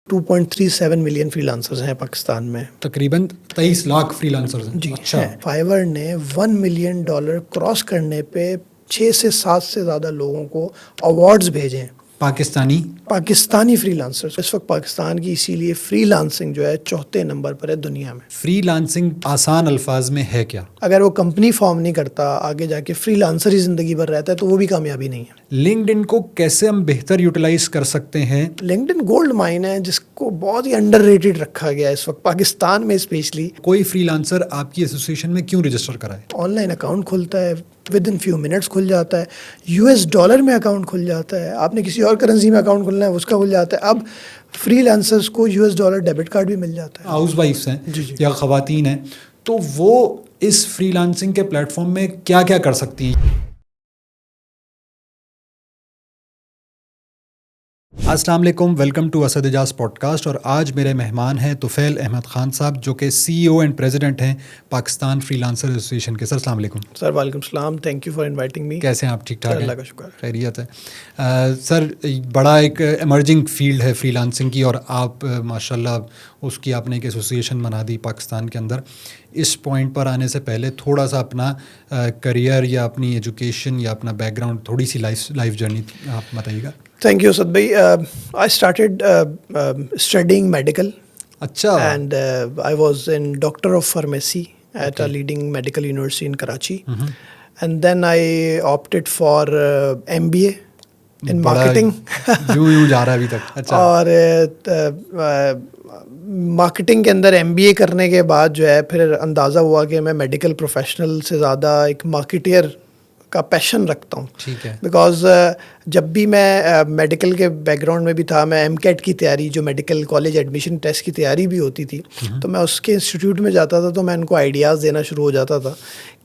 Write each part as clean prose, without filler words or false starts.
2.37 million free lancers ہیں پاکستان میں. تقریباً 23 لاکھ فری لانسرز ہیں. جی اچھا. فائیور نے $1 ملین کراس کرنے پہ 6 سے 7 سے زیادہ لوگوں کو ایوارڈز بھیجے ہیں. Pakistani free lancers. اس وقت پاکستان کی اسی لیے فری لانسنگ جو ہے 4تھے نمبر پر ہے دنیا میں. فری لانسنگ آسان الفاظ میں ہے کیا؟ اگر وہ کمپنی فارم نہیں کرتا, آگے جا کے فری لانسر ہی زندگی بھر رہتا ہے, تو وہ بھی کامیابی نہیں ہے. لنکڈ ان کو کیسے ہم بہتر یوٹیلائز کر سکتے ہیں؟ لنکڈ ان گولڈ مائن ہے جس کو بہت ہی انڈر ریٹڈ رکھا گیا ہے اس وقت پاکستان میں اسپیشلی. کوئی فری لانسر آپ کی ایسوسیشن میں کیوں رجسٹر کرائے؟ آن لائن اکاؤنٹ کھلتا ہے, ود ان فیو منٹس کھل جاتا ہے. $US میں اکاؤنٹ کھل جاتا ہے. آپ نے کسی اور کرنسی میں اکاؤنٹ کھلنا ہے, اس کا کھل جاتا ہے. اب فری لانسرز کو $US ڈیبٹ کارڈ بھی مل جاتا ہے. ہاؤس وائفس ہیں جی یا خواتین ہیں, تو وہ اس فری لانسنگ کے پلیٹ فارم میں کیا کیا کر سکتی ہیں؟ السلام علیکم, welcome to Asad Ejaz podcast. اور آج میرے مہمان ہیں طفیل احمد خان صاحب, جو کہ CEO اینڈ پریزیڈنٹ ہیں پاکستان فری لانسر ایسوسیشن کے. سر السلام علیکم. سر وعلیکم السلام, thank you for inviting me. کیسے ہیں آپ؟ ٹھیک ٹھاک ہیں؟ اللہ کا شکر. خیریت ہے. سر بڑا ایک ایمرجنگ فیلڈ ہے فری لانسنگ کی, اور آپ ماشاء اللہ اس کی آپ نے ایک ایسوسیشن بنا دی پاکستان کے اندر. اس پوائنٹ پر آنے سے پہلے تھوڑا سا اپنا کریئر یا اپنی ایجوکیشن یا اپنا بیک گراؤنڈ, تھوڑی سی لائف جرنی آپ بتائیے گا. Thank you, Asad bhai. I started studying medical. اچھا. And I was in Doctor of Pharmacy at a leading medical university in Karachi. And then I opted for MBA in marketing. یوں جا رہا ہے ابھی تک. اچھا. اور مارکیٹنگ کے اندر MBA کرنے کے بعد جو ہے پھر اندازہ ہوا کہ میں میڈیکل پروفیشنل سے زیادہ ایک مارکیٹر کا پیشن رکھتا ہوں. ٹھیک ہے. بیکاز جب بھی میں میڈیکل کے بیک گراؤنڈ میں بھی تھا, میں MCAT کی تیاری, جو میڈیکل کالج ایڈمیشن ٹیسٹ کی تیاری بھی ہوتی تھی, تو میں اس کے انسٹیٹیوٹ میں جاتا تھا, تو میں ان کو آئیڈیاز دینا شروع ہو جاتا تھا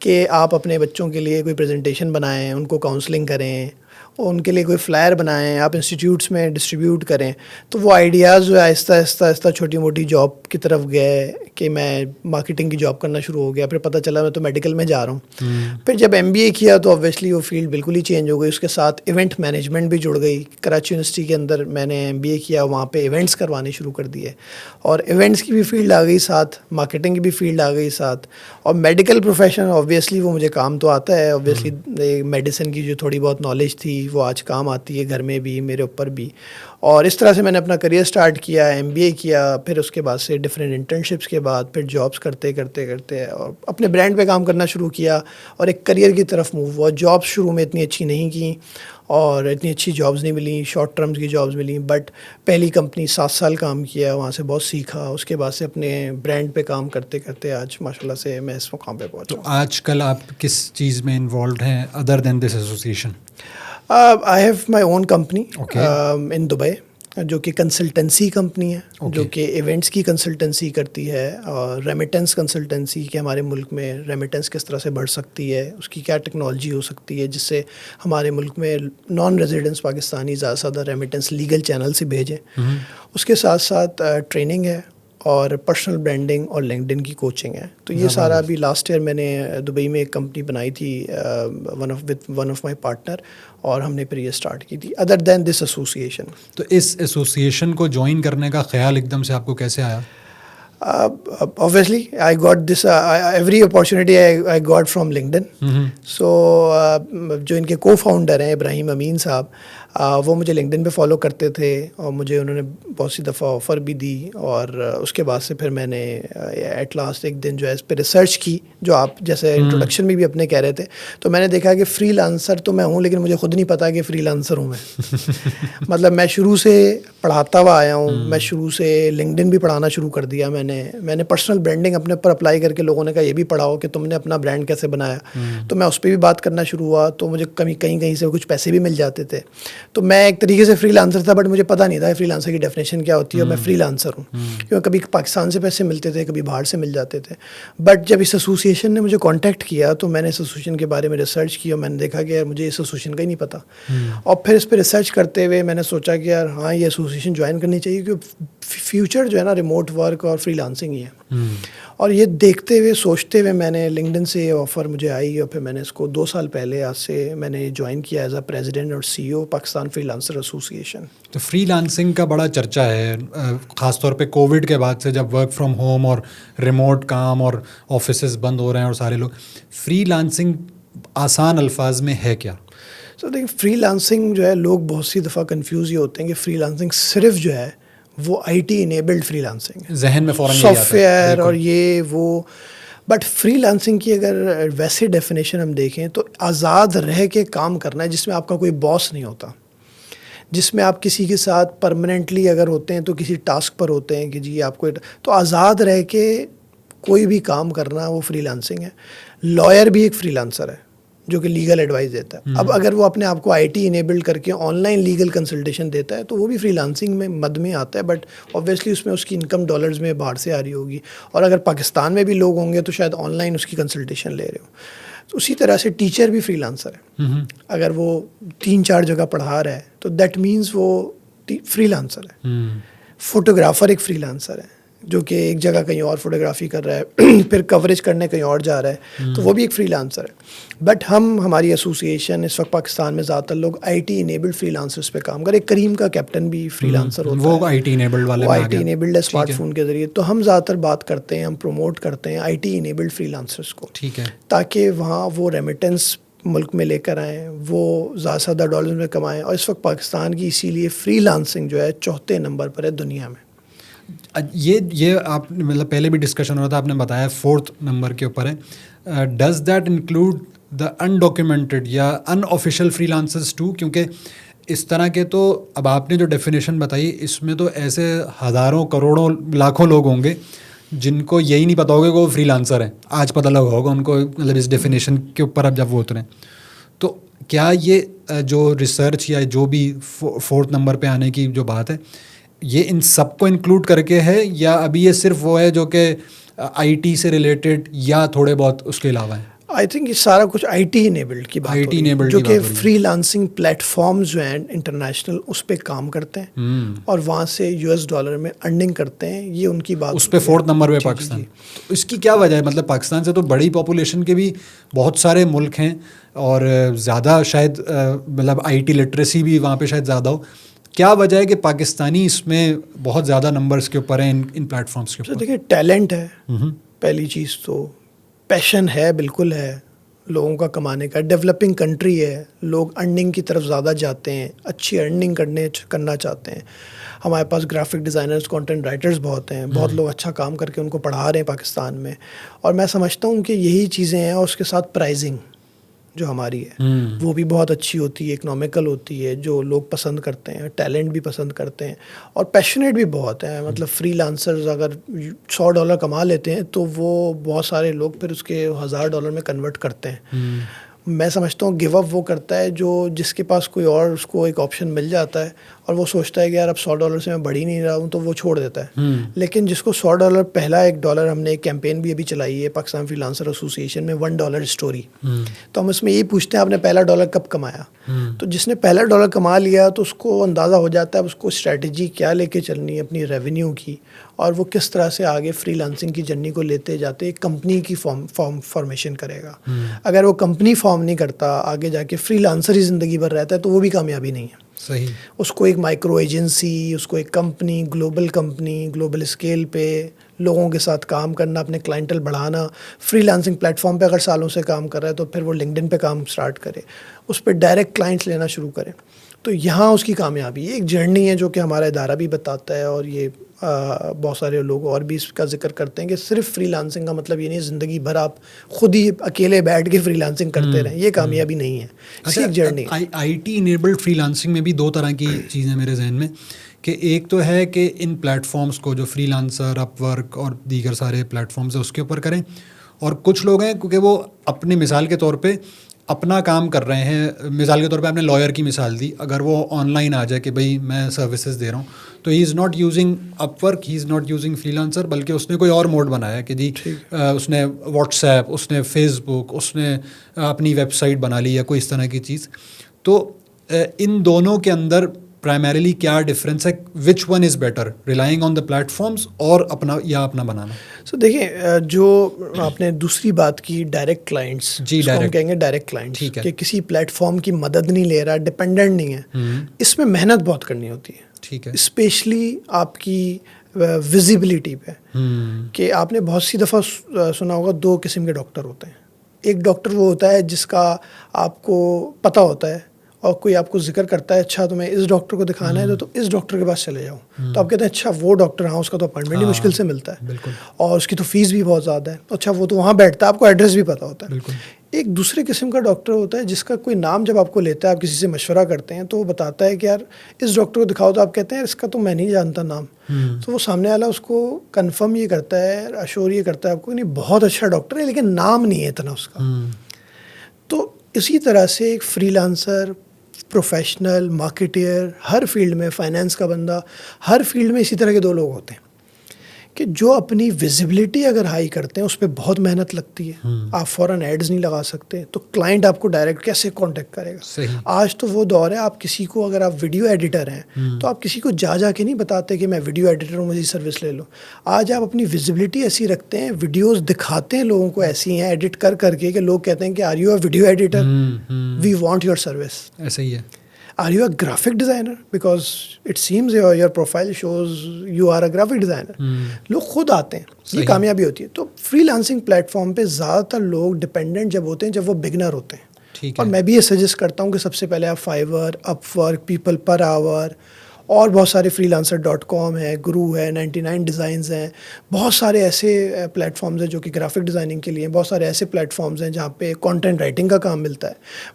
کہ آپ اپنے بچوں کے لیے کوئی پریزنٹیشن بنائیں, ان کو کاؤنسلنگ کریں, ان کے لیے کوئی فلائر بنائیں, آپ انسٹیٹیوٹس میں ڈسٹریبیوٹ کریں. تو وہ آئیڈیاز جو ہے آہستہ آہستہ چھوٹی موٹی جاب کی طرف گئے کہ میں مارکیٹنگ کی جاب کرنا شروع ہو گیا. پھر پتہ چلا میں تو میڈیکل میں جا رہا ہوں. پھر جب MBA کیا تو obviously وہ فیلڈ بالکل ہی چینج ہو گئی. اس کے ساتھ ایونٹ مینجمنٹ بھی جڑ گئی. کراچی یونیورسٹی کے اندر میں نے MBA کیا, وہاں پہ ایونٹس کروانے شروع کر دیے, اور ایونٹس کی بھی فیلڈ آ گئی ساتھ, مارکیٹنگ کی بھی فیلڈ آ گئی ساتھ. اور میڈیکل پروفیشن obviously وہ مجھے کام تو آتا ہے, obviously میڈیسن کی جو تھوڑی بہت نالج تھی وہ آج کام آتی ہے, گھر میں بھی, میرے اوپر بھی. اور اس طرح سے میں نے اپنا کریئر سٹارٹ کیا, MBA کیا, پھر اس کے بعد سے ڈفرینٹ انٹرنشپس کے بعد پھر جابس کرتے اور اپنے برانڈ پہ کام کرنا شروع کیا, اور ایک کریئر کی طرف موو ہوا. جابس شروع میں اتنی اچھی نہیں کی اور اتنی اچھی جابس نہیں ملیں, شارٹ ٹرمز کی جابس ملیں, بٹ پہلی کمپنی 7 سال کام کیا, وہاں سے بہت سیکھا. اس کے بعد سے اپنے برانڈ پہ کام کرتے آج ماشاءاللہ سے میں اس مقام پہ پہنچا. تو آج کل آپ کس چیز میں انوالوڈ ہیں other than this association? I have my own company in Dubai, جو کہ کنسلٹنسی کمپنی ہے, جو کہ ایونٹس کی کنسلٹنسی کرتی ہے, اور ریمیٹنس کنسلٹنسی کہ ہمارے ملک میں ریمیٹنس کس طرح سے بڑھ سکتی ہے, اس کی کیا ٹیکنالوجی ہو سکتی ہے جس سے ہمارے ملک میں نان ریزیڈنس پاکستانی زیادہ سے زیادہ ریمیٹنس لیگل چینل سے بھیجیں. اس کے ساتھ ساتھ ٹریننگ ہے اور پرسنل برانڈنگ اور لنکڈ ان کی کوچنگ ہے. تو یہ سارا ابھی لاسٹ ایئر میں نے دبئی میں ایک کمپنی بنائی تھی ون آف مائی پارٹنر, اور ہم نے پھر یہ اسٹارٹ کی تھی ادر دین دس ایسوسیشن. تو اس ایسوسیشن کو جوائن کرنے کا خیال ایک دم سے آپ کو کیسے آیا؟ Obviously I got this every opportunity I got from LinkedIn. So جو ان کے کو فاؤنڈر ہیں ابراہیم امین صاحب, وہ مجھے LinkedIn پہ فالو کرتے تھے, اور مجھے انہوں نے بہت سی دفعہ آفر بھی دی. اور اس کے بعد سے پھر میں نے ایٹ لاسٹ ایک دن جو ہے اس پہ ریسرچ کی, جو آپ جیسے انٹروڈکشن میں بھی اپنے کہہ رہے تھے, تو میں نے دیکھا کہ فری لانسر تو میں ہوں, لیکن مجھے خود نہیں پتا کہ فری لانسر ہوں میں. مطلب میں شروع سے پڑھاتا ہوا آیا ہوں, میں شروع سے LinkedIn بھی پڑھانا شروع کر دیا. میں نے پرسنل برانڈنگ اپنے اوپر اپلائی کر کے لوگوں نے کہا یہ بھی پڑھاؤ کہ تم نے اپنا برانڈ کیسے بنایا. تو میں اس پہ بھی بات کرنا شروع ہوا, تو مجھے کہیں سے کچھ پیسے بھی مل جاتے تھے. تو میں ایک طریقے سے فری لانسر تھا, بٹ مجھے پتا نہیں تھا فری لانسر کی ڈیفینیشن کیا ہوتی ہے, اور میں فری لانسر ہوں. کیونکہ کبھی پاکستان سے پیسے ملتے تھے, کبھی باہر سے مل جاتے تھے. بٹ جب اس ایسوسیشن نے مجھے کانٹیکٹ کیا تو میں نے اس ایسوسیشن کے بارے میں ریسرچ کی, اور میں نے دیکھا کہ یار مجھے اس ایسوسیشن کا ہی نہیں پتا. اور پھر اس پہ ریسرچ کرتے ہوئے میں نے سوچا کہ یار ہاں یہ ایسوسیشن جوائن کرنی چاہیے, کیونکہ فیوچر جو ہے نا ریموٹ ورک اور فری لانسنگ ہی ہے. اور یہ دیکھتے ہوئے سوچتے ہوئے میں نے لنکڈن سے یہ آفر مجھے آئی اور پھر میں نے اس کو 2 سال پہلے آج سے میں نے جوائن کیا ایز اے پریزیڈنٹ اور سی او پاکستان فری لانسر ایسوسیشن. تو فری لانسنگ کا بڑا چرچا ہے خاص طور پہ کووڈ کے بعد سے جب ورک فرام ہوم اور ریموٹ کام اور آفیسز بند ہو رہے ہیں اور سارے لوگ. فری لانسنگ آسان الفاظ میں ہے کیا؟ سو دیکھیں فری لانسنگ جو ہے لوگ بہت سی دفعہ کنفیوز یہ ہوتے ہیں کہ فری لانسنگ صرف جو ہے وہ I T enabled free lancing ہے, ذہن میں فوراً سافٹ ویئر اور یہ وہ. بٹ فری لانسنگ کی اگر ویسے ڈیفینیشن ہم دیکھیں تو آزاد رہ کے کام کرنا ہے جس میں آپ کا کوئی باس نہیں ہوتا, جس میں آپ کسی کے ساتھ پرماننٹلی اگر ہوتے ہیں تو کسی ٹاسک پر ہوتے ہیں کہ جی آپ کو, تو آزاد رہ کے کوئی بھی کام کرنا وہ فری لانسنگ ہے. لائر بھی ایک فری لانسر ہے جو کہ لیگل ایڈوائس دیتا ہے. اب اگر وہ اپنے آپ کو آئی ٹی انیبلڈ کر کے آن لائن لیگل کنسلٹیشن دیتا ہے تو وہ بھی فری لانسنگ میں مد میں آتا ہے, بٹ اوبویسلی اس میں اس کی انکم ڈالرز میں باہر سے آ رہی ہوگی, اور اگر پاکستان میں بھی لوگ ہوں گے تو شاید آن لائن اس کی کنسلٹیشن لے رہے ہو. تو اسی طرح سے ٹیچر بھی فری لانسر ہے, اگر وہ 3-4 جگہ پڑھا رہا ہے تو دیٹ مینس وہ فری لانسر ہے. فوٹوگرافر ایک فری لانسر ہے جو کہ ایک جگہ کہیں اور فوٹوگرافی کر رہا ہے پھر کوریج کرنے کہیں اور جا رہا ہے, تو وہ بھی ایک فری لانسر ہے. بٹ ہماری ایسوسیشن اس وقت پاکستان میں زیادہ تر لوگ I T enabled free lancers پہ کام کریں. کریم کا کیپٹن بھی فری لانسر ہوتا ہے, وہ آئی ٹی انیبلڈ والے, وہ آئی ٹی انیبلڈ ہے اسمارٹ فون کے ذریعے. تو ہم زیادہ تر بات کرتے ہیں, ہم پروموٹ کرتے ہیں I T enabled free lancers کو, ٹھیک ہے, تاکہ وہاں وہ ریمیٹنس ملک میں لے کر آئیں, وہ زیادہ سے زیادہ ڈالرز میں کمائیں. اور اس وقت پاکستان کی اسی لیے فری لانسنگ جو ہے 4تھے نمبر پر ہے دنیا میں. یہ آپ مطلب پہلے بھی ڈسکشن ہوا تھا, آپ نے بتایا 4تھ نمبر کے اوپر ہے. Does that include the undocumented یا ان آفیشیل فری لانسرز ٹو؟ کیونکہ اس طرح کے تو اب آپ نے جو ڈیفینیشن بتائی اس میں تو ایسے ہزاروں کروڑوں لاکھوں لوگ ہوں گے جن کو یہی نہیں پتا ہوگا کہ وہ فری لانسر ہیں. آج پتہ لگا ہوگا ان کو, مطلب اس ڈیفینیشن کے اوپر اب جب وہ اتریں. تو کیا یہ جو ریسرچ یا جو بھی 4تھ نمبر پہ آنے کی جو بات ہے یہ ان سب کو انکلوڈ کر کے ہے, یا ابھی یہ صرف وہ ہے جو کہ آئی ٹی سے ریلیٹڈ یا تھوڑے بہت اس کے علاوہ ہیں؟ آئی تھنک یہ سارا کچھ آئی ٹی انیبلڈ کی بات ہوتی ہے, جو کہ فری لانسنگ پلیٹ فارمز جو ہیں انٹرنیشنل اس پہ کام کرتے ہیں اور وہاں سے $US میں ارننگ کرتے ہیں. یہ ان کی بات, اس پہ 4تھ نمبر پہ پاکستان. تو اس کی کیا وجہ ہے؟ مطلب پاکستان سے تو بڑی پاپولیشن کے بھی بہت سارے ملک ہیں اور زیادہ شاید مطلب آئی ٹی لٹریسی بھی وہاں پہ شاید زیادہ ہو. کیا وجہ ہے کہ پاکستانی اس میں بہت زیادہ نمبرز کے اوپر ہیں ان پلیٹ فارمس کے اوپر؟ دیکھیے ٹیلنٹ ہے پہلی چیز, تو پیشن ہے, بالکل ہے لوگوں کا کمانے کا. ڈیولپنگ کنٹری ہے, لوگ ارننگ کی طرف زیادہ جاتے ہیں, اچھی ارننگ کرنا چاہتے ہیں. ہمارے پاس گرافک ڈیزائنرز, کانٹینٹ رائٹرز بہت ہیں, بہت لوگ اچھا کام کر کے ان کو پڑھا رہے ہیں پاکستان میں. اور میں سمجھتا ہوں کہ یہی چیزیں ہیں, اور اس کے ساتھ پرائزنگ جو ہماری ہے وہ بھی بہت اچھی ہوتی ہے, اکنامیکل ہوتی ہے, جو لوگ پسند کرتے ہیں. ٹیلنٹ بھی پسند کرتے ہیں اور پیشنیٹ بھی بہت ہیں. مطلب فری لانسرز اگر $100 کما لیتے ہیں تو وہ بہت سارے لوگ پھر اس کے $1000 میں کنورٹ کرتے ہیں. میں سمجھتا ہوں گیو اپ وہ کرتا ہے جس کے پاس کوئی اور اس کو ایک آپشن مل جاتا ہے اور وہ سوچتا ہے کہ یار اب $100 سے میں بڑھ ہی نہیں رہا ہوں, تو وہ چھوڑ دیتا ہے. لیکن جس کو $100 پہلا $1 ہم نے ایک کیمپین بھی ابھی چلائی ہے پاکستان فری لانسر ایسوسیشن میں, $1 اسٹوری. تو ہم اس میں یہی پوچھتے ہیں آپ نے پہلا $1 کب کمایا. تو جس نے پہلا $1 کما لیا تو اس کو اندازہ ہو جاتا ہے اس کو اسٹریٹجی کیا لے کے چلنی ہے اپنی ریونیو کی, اور وہ کس طرح سے آگے فری لانسنگ کی جرنی کو لیتے جاتے ایک کمپنی کی فارمیشن کرے گا. اگر وہ کمپنی فارم نہیں کرتا, آگے جا کے فری لانسر ہی زندگی بھر رہتا ہے, تو وہ بھی کامیابی نہیں ہے. صحیح. اس کو ایک مائکرو ایجنسی, اس کو ایک کمپنی, گلوبل اسکیل پہ لوگوں کے ساتھ کام کرنا, اپنے کلائنٹل بڑھانا. فری لانسنگ پلیٹ فارم پہ اگر سالوں سے کام کر رہا ہے تو پھر وہ لنکڈن پہ کام سٹارٹ کرے, اس پہ ڈائریکٹ کلائنٹس لینا شروع کرے. تو یہاں اس کی کامیابی ایک جرنی ہے جو کہ ہمارا ادارہ بھی بتاتا ہے, اور یہ بہت سارے لوگ اور بھی اس کا ذکر کرتے ہیں کہ صرف فری لانسنگ کا مطلب یہ نہیں زندگی بھر آپ خود ہی اکیلے بیٹھ کے فری لانسنگ کرتے رہیں. یہ کامیابی نہیں ہے, اس کی ایک journey. I T enabled free lancing میں بھی 2 طرح کی چیزیں میرے ذہن میں, کہ ایک تو ہے کہ ان پلیٹ فارمس کو جو فری لانسر, اپ ورک اور دیگر سارے پلیٹ فارمس ہیں اس کے اوپر کریں, اور کچھ لوگ ہیں کیونکہ وہ اپنی مثال کے طور پہ اپنا کام کر رہے ہیں. مثال کے طور پہ آپ نے لائر کی مثال دی, اگر وہ آن لائن آ جائے کہ بھائی میں سروسز دے رہا ہوں, تو he is not using Upwork, he is not using Freelancer, بلکہ اس نے کوئی اور موڈ بنایا کہ جی اس نے واٹس ایپ, اس نے فیس بک, اس نے اپنی ویب سائٹ بنا لی یا کوئی اس طرح کی چیز. تو ان دونوں کے اندر پرائمریلی کیا ڈفرینس ہے, which one is better, relying on the platforms اور اپنا بنانا؟ سو دیکھیں, جو آپ نے دوسری بات کی ڈائریکٹ کلائنٹس, ہم کہیں گے ڈائریکٹ کلائنٹس, کہ کسی پلیٹ فارم کی مدد نہیں لے رہا, ڈپینڈنٹ نہیں ہے, اس میں محنت بہت کرنی ہوتی ہے. ٹھیک ہے, اسپیشلی آپ کی ویزیبلٹی پہ, کہ آپ نے بہت سی دفعہ سنا ہوگا 2 قسم کے ڈاکٹر ہوتے ہیں. ایک ڈاکٹر وہ ہوتا ہے جس کا آپ کو پتہ ہوتا ہے, اور کوئی آپ کو ذکر کرتا ہے, اچھا تمہیں اس ڈاکٹر کو دکھانا ہے تو اس ڈاکٹر کے پاس چلے جاؤ, تو آپ کہتے ہیں اچھا وہ ڈاکٹر, ہاں اس کا تو اپائنٹمنٹ ہی مشکل سے ملتا ہے, اور اس کی تو فیس بھی بہت زیادہ ہے, اچھا وہ تو وہاں بیٹھتا ہے, آپ کو ایڈریس بھی پتہ ہوتا ہے. ایک دوسرے قسم کا ڈاکٹر ہوتا ہے جس کا کوئی نام جب آپ کو لیتا ہے, آپ کسی سے مشورہ کرتے ہیں تو وہ بتاتا ہے کہ یار اس ڈاکٹر کو دکھاؤ, تو آپ کہتے ہیں اس کا تو میں نہیں جانتا نام, تو وہ سامنے والا اس کو کنفرم یہ کرتا ہے, اشور یہ کرتا ہے آپ کو, نہیں بہت اچھا ڈاکٹر ہے لیکن نام نہیں ہے اتنا اس کا. تو اسی طرح سے ایک فری لانسر, پروفیشنل, مارکیٹر, ہر فیلڈ میں, فائنینس کا بندہ, ہر فیلڈ میں اسی طرح کے 2 لوگ ہوتے ہیں کہ جو اپنی ویزیبلٹی اگر ہائی کرتے ہیں, اس پہ بہت محنت لگتی ہے. آپ فوراً ایڈز نہیں لگا سکتے, تو کلائنٹ آپ کو ڈائریکٹ کیسے کانٹیکٹ کرے گا؟ آج تو وہ دور ہے, آپ کسی کو, اگر آپ ویڈیو ایڈیٹر ہیں تو آپ کسی کو جا کے نہیں بتاتے کہ میں ویڈیو ایڈیٹر ہوں, مجھے سروس لے لو. آج آپ اپنی ویزیبلٹی ایسی رکھتے ہیں, ویڈیوز دکھاتے ہیں لوگوں کو ایسی ہیں ایڈٹ کر کے کہ لوگ کہتے ہیں کہ are you a video editor, we want your service. ایسا ہی ہے. Are you a graphic designer? Because it seems your profile shows you are a graphic designer. لوگ خود آتے ہیں, یہ کامیابی ہوتی ہے. تو فری لانسنگ پلیٹ فارم پہ زیادہ تر لوگ ڈپینڈنٹ جب ہوتے ہیں جب وہ بگنر ہوتے ہیں. اور میں بھی یہ سجیسٹ کرتا ہوں کہ سب سے پہلے آپ فائیور, اپ ورک, پیپل پر آور, اور بہت سارے freelancer.com ہے, گرو ہے, 99 ڈیزائنز ہیں, بہت سارے ایسے پلیٹ فارمز ہیں جو کہ گرافک ڈیزائننگ کے لیے ہیں, بہت سارے ایسے پلیٹ فارمز ہیں جہاں پہ کانٹینٹ رائٹنگ کا کام ملتا ہے,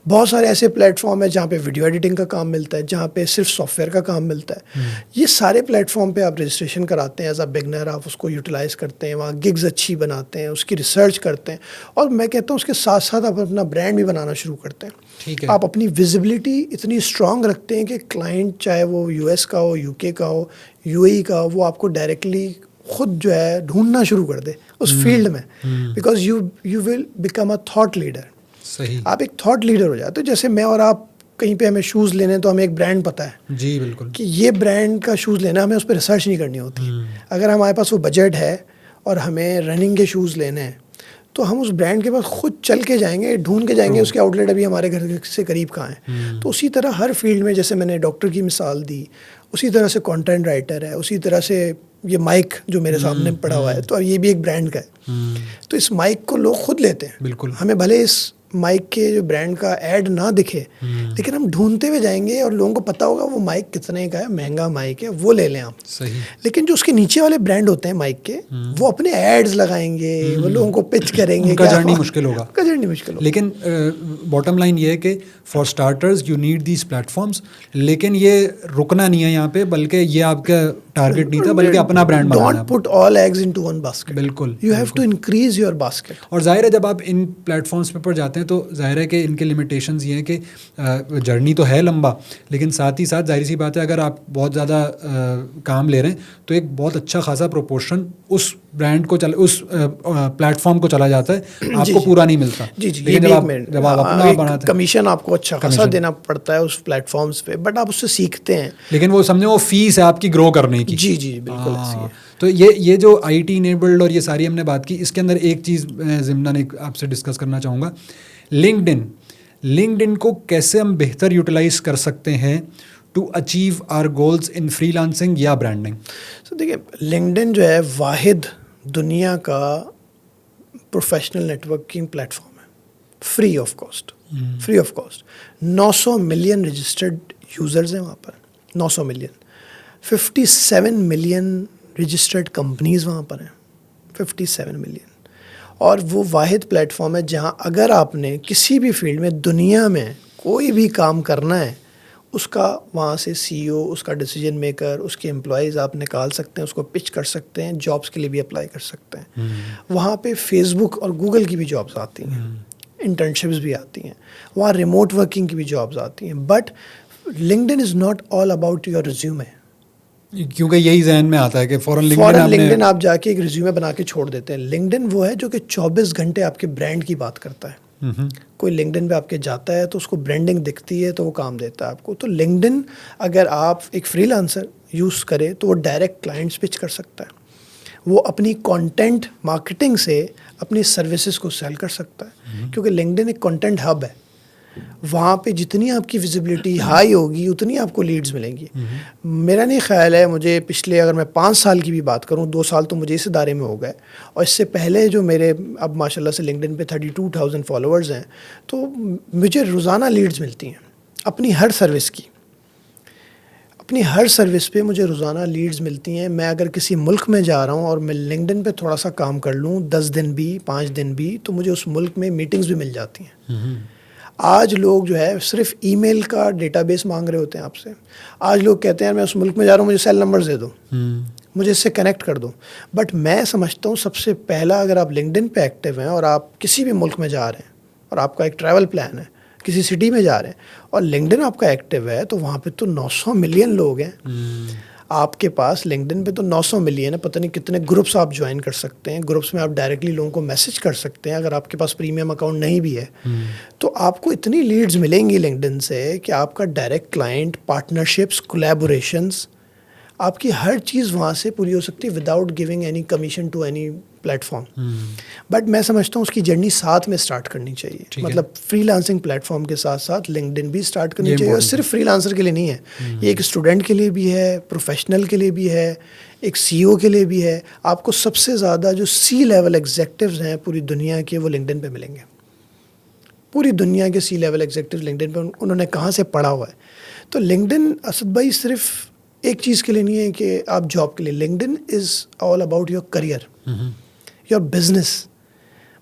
بہت سارے ایسے پلیٹ فارم ہیں جہاں پہ ویڈیو ایڈیٹنگ کا کام ملتا ہے, جہاں پہ صرف سافٹ ویئر کا کام ملتا ہے. یہ سارے پلیٹ فارم پہ آپ رجسٹریشن کراتے ہیں ایز اے بگنر, آپ اس کو یوٹیلائز کرتے ہیں, وہاں گگز اچھی بناتے ہیں, اس کی ریسرچ کرتے ہیں, اور میں کہتا ہوں اس کے ساتھ ساتھ آپ اپنا برانڈ بھی بنانا شروع کرتے ہیں. آپ اپنی ویزیبلٹی اتنی اسٹرانگ رکھتے ہیں کہ کلائنٹ چاہے وہ US کا ہو, UK کا ہو, UAE کا ہو, وہ آپ کو ڈائریکٹلی خود جو ہے ڈھونڈنا شروع کر دے اس فیلڈ میں, because you will become a thought leader. صحیح, آپ ایک تھاٹ لیڈر ہو جاتے. جیسے میں اور آپ کہیں پہ ہمیں شوز لینے تو ہمیں ایک برانڈ پتہ ہے, جی بالکل, کہ یہ برانڈ کا شوز لینا, ہمیں اس پہ ریسرچ نہیں کرنی ہوتی. اگر ہمارے پاس وہ بجٹ ہے اور ہمیں رننگ کے شوز لینے ہیں تو ہم اس برانڈ کے پاس خود چل کے جائیں گے, ڈھونڈ کے جائیں گے اس کے آؤٹ لیٹ ابھی ہمارے گھر سے قریب کہاں ہیں. تو اسی طرح ہر فیلڈ میں, جیسے میں نے ڈاکٹر کی مثال دی, اسی طرح سے کانٹینٹ رائٹر ہے, اسی طرح سے یہ مائک جو میرے سامنے پڑا ہوا ہے, تو یہ بھی ایک برانڈ کا ہے. تو اس مائک کو لوگ خود لیتے ہیں. بالکل, ہمیں بھلے اس مائک کے جو برانڈ کا ایڈ نہ دکھے, لیکن ہم ڈھونڈتے ہوئے جائیں گے اور لوگوں کو پتہ ہوگا وہ مائک کتنے کا ہے, مہنگا مائک ہے, وہ لے لیں آپ. صحیح. لیکن جو اس کے نیچے والے برانڈ ہوتے ہیں مائک کے, وہ اپنے ایڈز لگائیں گے, وہ لوگوں کو پچ کریں گے, جاننا مشکل ہوگا. لیکن باٹم لائن یہ ہے کہ for starters you need these platforms, لیکن یہ رکنا نہیں ہے یہاں پہ, بلکہ یہ آپ کا ٹارگیٹ نہیں تھا, بلکہ اپنا برانڈ بنانا. Don't put all eggs into one basket. بالکل, you have to increase your basket. اور ظاہر ہے جب آپ ان پلیٹ فارمس پہ جاتے ہیں تو ظاہر ہے کہ ان کے لمیٹیشنز یہ ہیں کہ جرنی تو ہے لمبا, لیکن ساتھ ہی ساتھ ظاہر سی بات ہے اگر آپ بہت زیادہ کام لے رہے ہیں تو ایک بہت اچھا خاصا پروپورشن اس برانڈ کو اس پلیٹ فارم کو چلا جاتا ہے, آپ کو پورا نہیں ملتا. جی جی, لیکن جب آپ اپنا بناتے ہیں کمیشن آپ کو اچھا خاصا دینا پڑتا ہے اس پلیٹ فارمس پہ, بٹ آپ اس سے سیکھتے ہیں. لیکن وہ سمجھیں وہ فیس ہے آپ کی گرو کرنے کی. جی جی بالکل ایسی ہے. تو یہ جو آئی ٹی انیبلڈ اور یہ ساری ہم نے بات کی, اس کے اندر ایک چیز ضمناً آپ سے ڈسکس کرنا چاہوں گا, لنکڈ ان کو کیسے ہم بہتر یوٹیلائز کر سکتے ہیں to achieve our goals in freelancing یا برانڈنگ. تو دیکھیں, لنکڈ ان جو ہے واحد دنیا کا پروفیشنل نیٹورکنگ پلیٹ فارم ہے, free of cost. 900 million registered users ہیں وہاں پر, 900 ملین. 57 ملین رجسٹرڈ کمپنیز وہاں پر ہیں, 57 ملین. اور وہ واحد پلیٹ فارم ہے جہاں اگر آپ نے کسی بھی فیلڈ میں دنیا میں کوئی بھی کام کرنا ہے, اس کا وہاں سے CEO, اس کا ڈیسیجن میکر, اس کے امپلائیز آپ نکال سکتے ہیں, اس کو پچ کر سکتے ہیں, جابس کے لیے بھی اپلائی کر سکتے ہیں. وہاں پہ فیس بک اور گوگل کی بھی جابس آتی ہیں, انٹرنشپس بھی آتی ہیں, وہاں ریموٹ ورکنگ کی بھی جابس آتی ہیں. But linked in is not all about your resume, کیونکہ یہی ذہن میں آتا ہے کہ فوراً لنکڈ ان آپ جا کے ایک ریزیومے بنا کے چھوڑ دیتے ہیں. لنکڈ ان وہ ہے جو کہ 24 گھنٹے آپ کے برانڈ کی بات کرتا ہے. کوئی لنکڈن پہ آپ کے جاتا ہے تو اس کو برانڈنگ دکھتی ہے تو وہ کام دیتا ہے آپ کو. تو لنکڈن اگر آپ ایک فری لانسر یوز کرے تو وہ ڈائریکٹ کلائنٹس پچ کر سکتا ہے, وہ اپنی کانٹینٹ مارکیٹنگ سے اپنی سروسز کو سیل کر سکتا ہے, کیونکہ لنکڈن ایک کانٹینٹ ہب ہے. وہاں پہ جتنی آپ کی ویزیبلٹی ہائی ہوگی اتنی آپ کو لیڈز ملیں گی. میرا نہیں خیال ہے, مجھے پچھلے اگر میں 5 سال کی بھی بات کروں, 2 سال تو مجھے اس ادارے میں ہو گئے, اور اس سے پہلے جو میرے اب ماشاءاللہ سے لنکڈن پہ 32,000 فالوورز ہیں, تو مجھے روزانہ لیڈز ملتی ہیں اپنی ہر سروس کی. اپنی ہر سروس پہ مجھے روزانہ لیڈز ملتی ہیں. میں اگر کسی ملک میں جا رہا ہوں اور میں لنکڈن پہ تھوڑا سا کام کر لوں 10 دن بھی 5 دن بھی, تو مجھے اس ملک میں میٹنگز بھی مل جاتی ہیں. آج لوگ جو ہے صرف ای میل کا ڈیٹا بیس مانگ رہے ہوتے ہیں آپ سے. آج لوگ کہتے ہیں میں اس ملک میں جا رہا ہوں, مجھے سیل نمبرز دے دو, مجھے اس سے کنیکٹ کر دو. بٹ میں سمجھتا ہوں سب سے پہلا, اگر آپ لنکڈن پہ ایکٹیو ہیں اور آپ کسی بھی ملک میں جا رہے ہیں اور آپ کا ایک ٹریول پلان ہے, کسی سٹی میں جا رہے ہیں اور لنکڈن آپ کا ایکٹیو ہے, تو وہاں پہ تو 900 ملین لوگ ہیں آپ کے پاس. لنکڈن پہ تو 900 ملین ہے, پتہ نہیں کتنے گروپس آپ جوائن کر سکتے ہیں. گروپس میں آپ ڈائریکٹلی لوگوں کو میسج کر سکتے ہیں اگر آپ کے پاس پریمیم اکاؤنٹ نہیں بھی ہے. تو آپ کو اتنی لیڈز ملیں گی لنکڈن سے کہ آپ کا ڈائریکٹ کلائنٹ, پارٹنرشپس, کولیبوریشنز, آپ کی ہر چیز وہاں سے پوری ہو سکتی ہے without giving any commission to any platform. But میں سمجھتا ہوں اس کی جرنی ساتھ میں اسٹارٹ کرنی چاہیے. مطلب فری لانسنگ پلیٹ فارم کے ساتھ ساتھ لنکڈن بھی اسٹارٹ کرنی چاہیے. اور صرف فری لانسر کے لیے نہیں ہے, یہ ایک اسٹوڈنٹ کے لیے بھی ہے, پروفیشنل کے لیے بھی ہے, ایک سی او کے لیے بھی ہے. آپ کو سب سے زیادہ جو سی لیول ایگزیکٹیوز ہیں پوری دنیا کے, وہ لنکڈن پہ ملیں گے. پوری دنیا کے سی لیول ایگزیکٹیوز لنکڈن پہ, انہوں نے کہاں سے پڑھا ہوا ہے. تو لنکڈن اسد بھائی صرف ایک چیز کے لیے نہیں ہے کہ آپ جاب کے لیے. LinkedIn is all about your career, your business.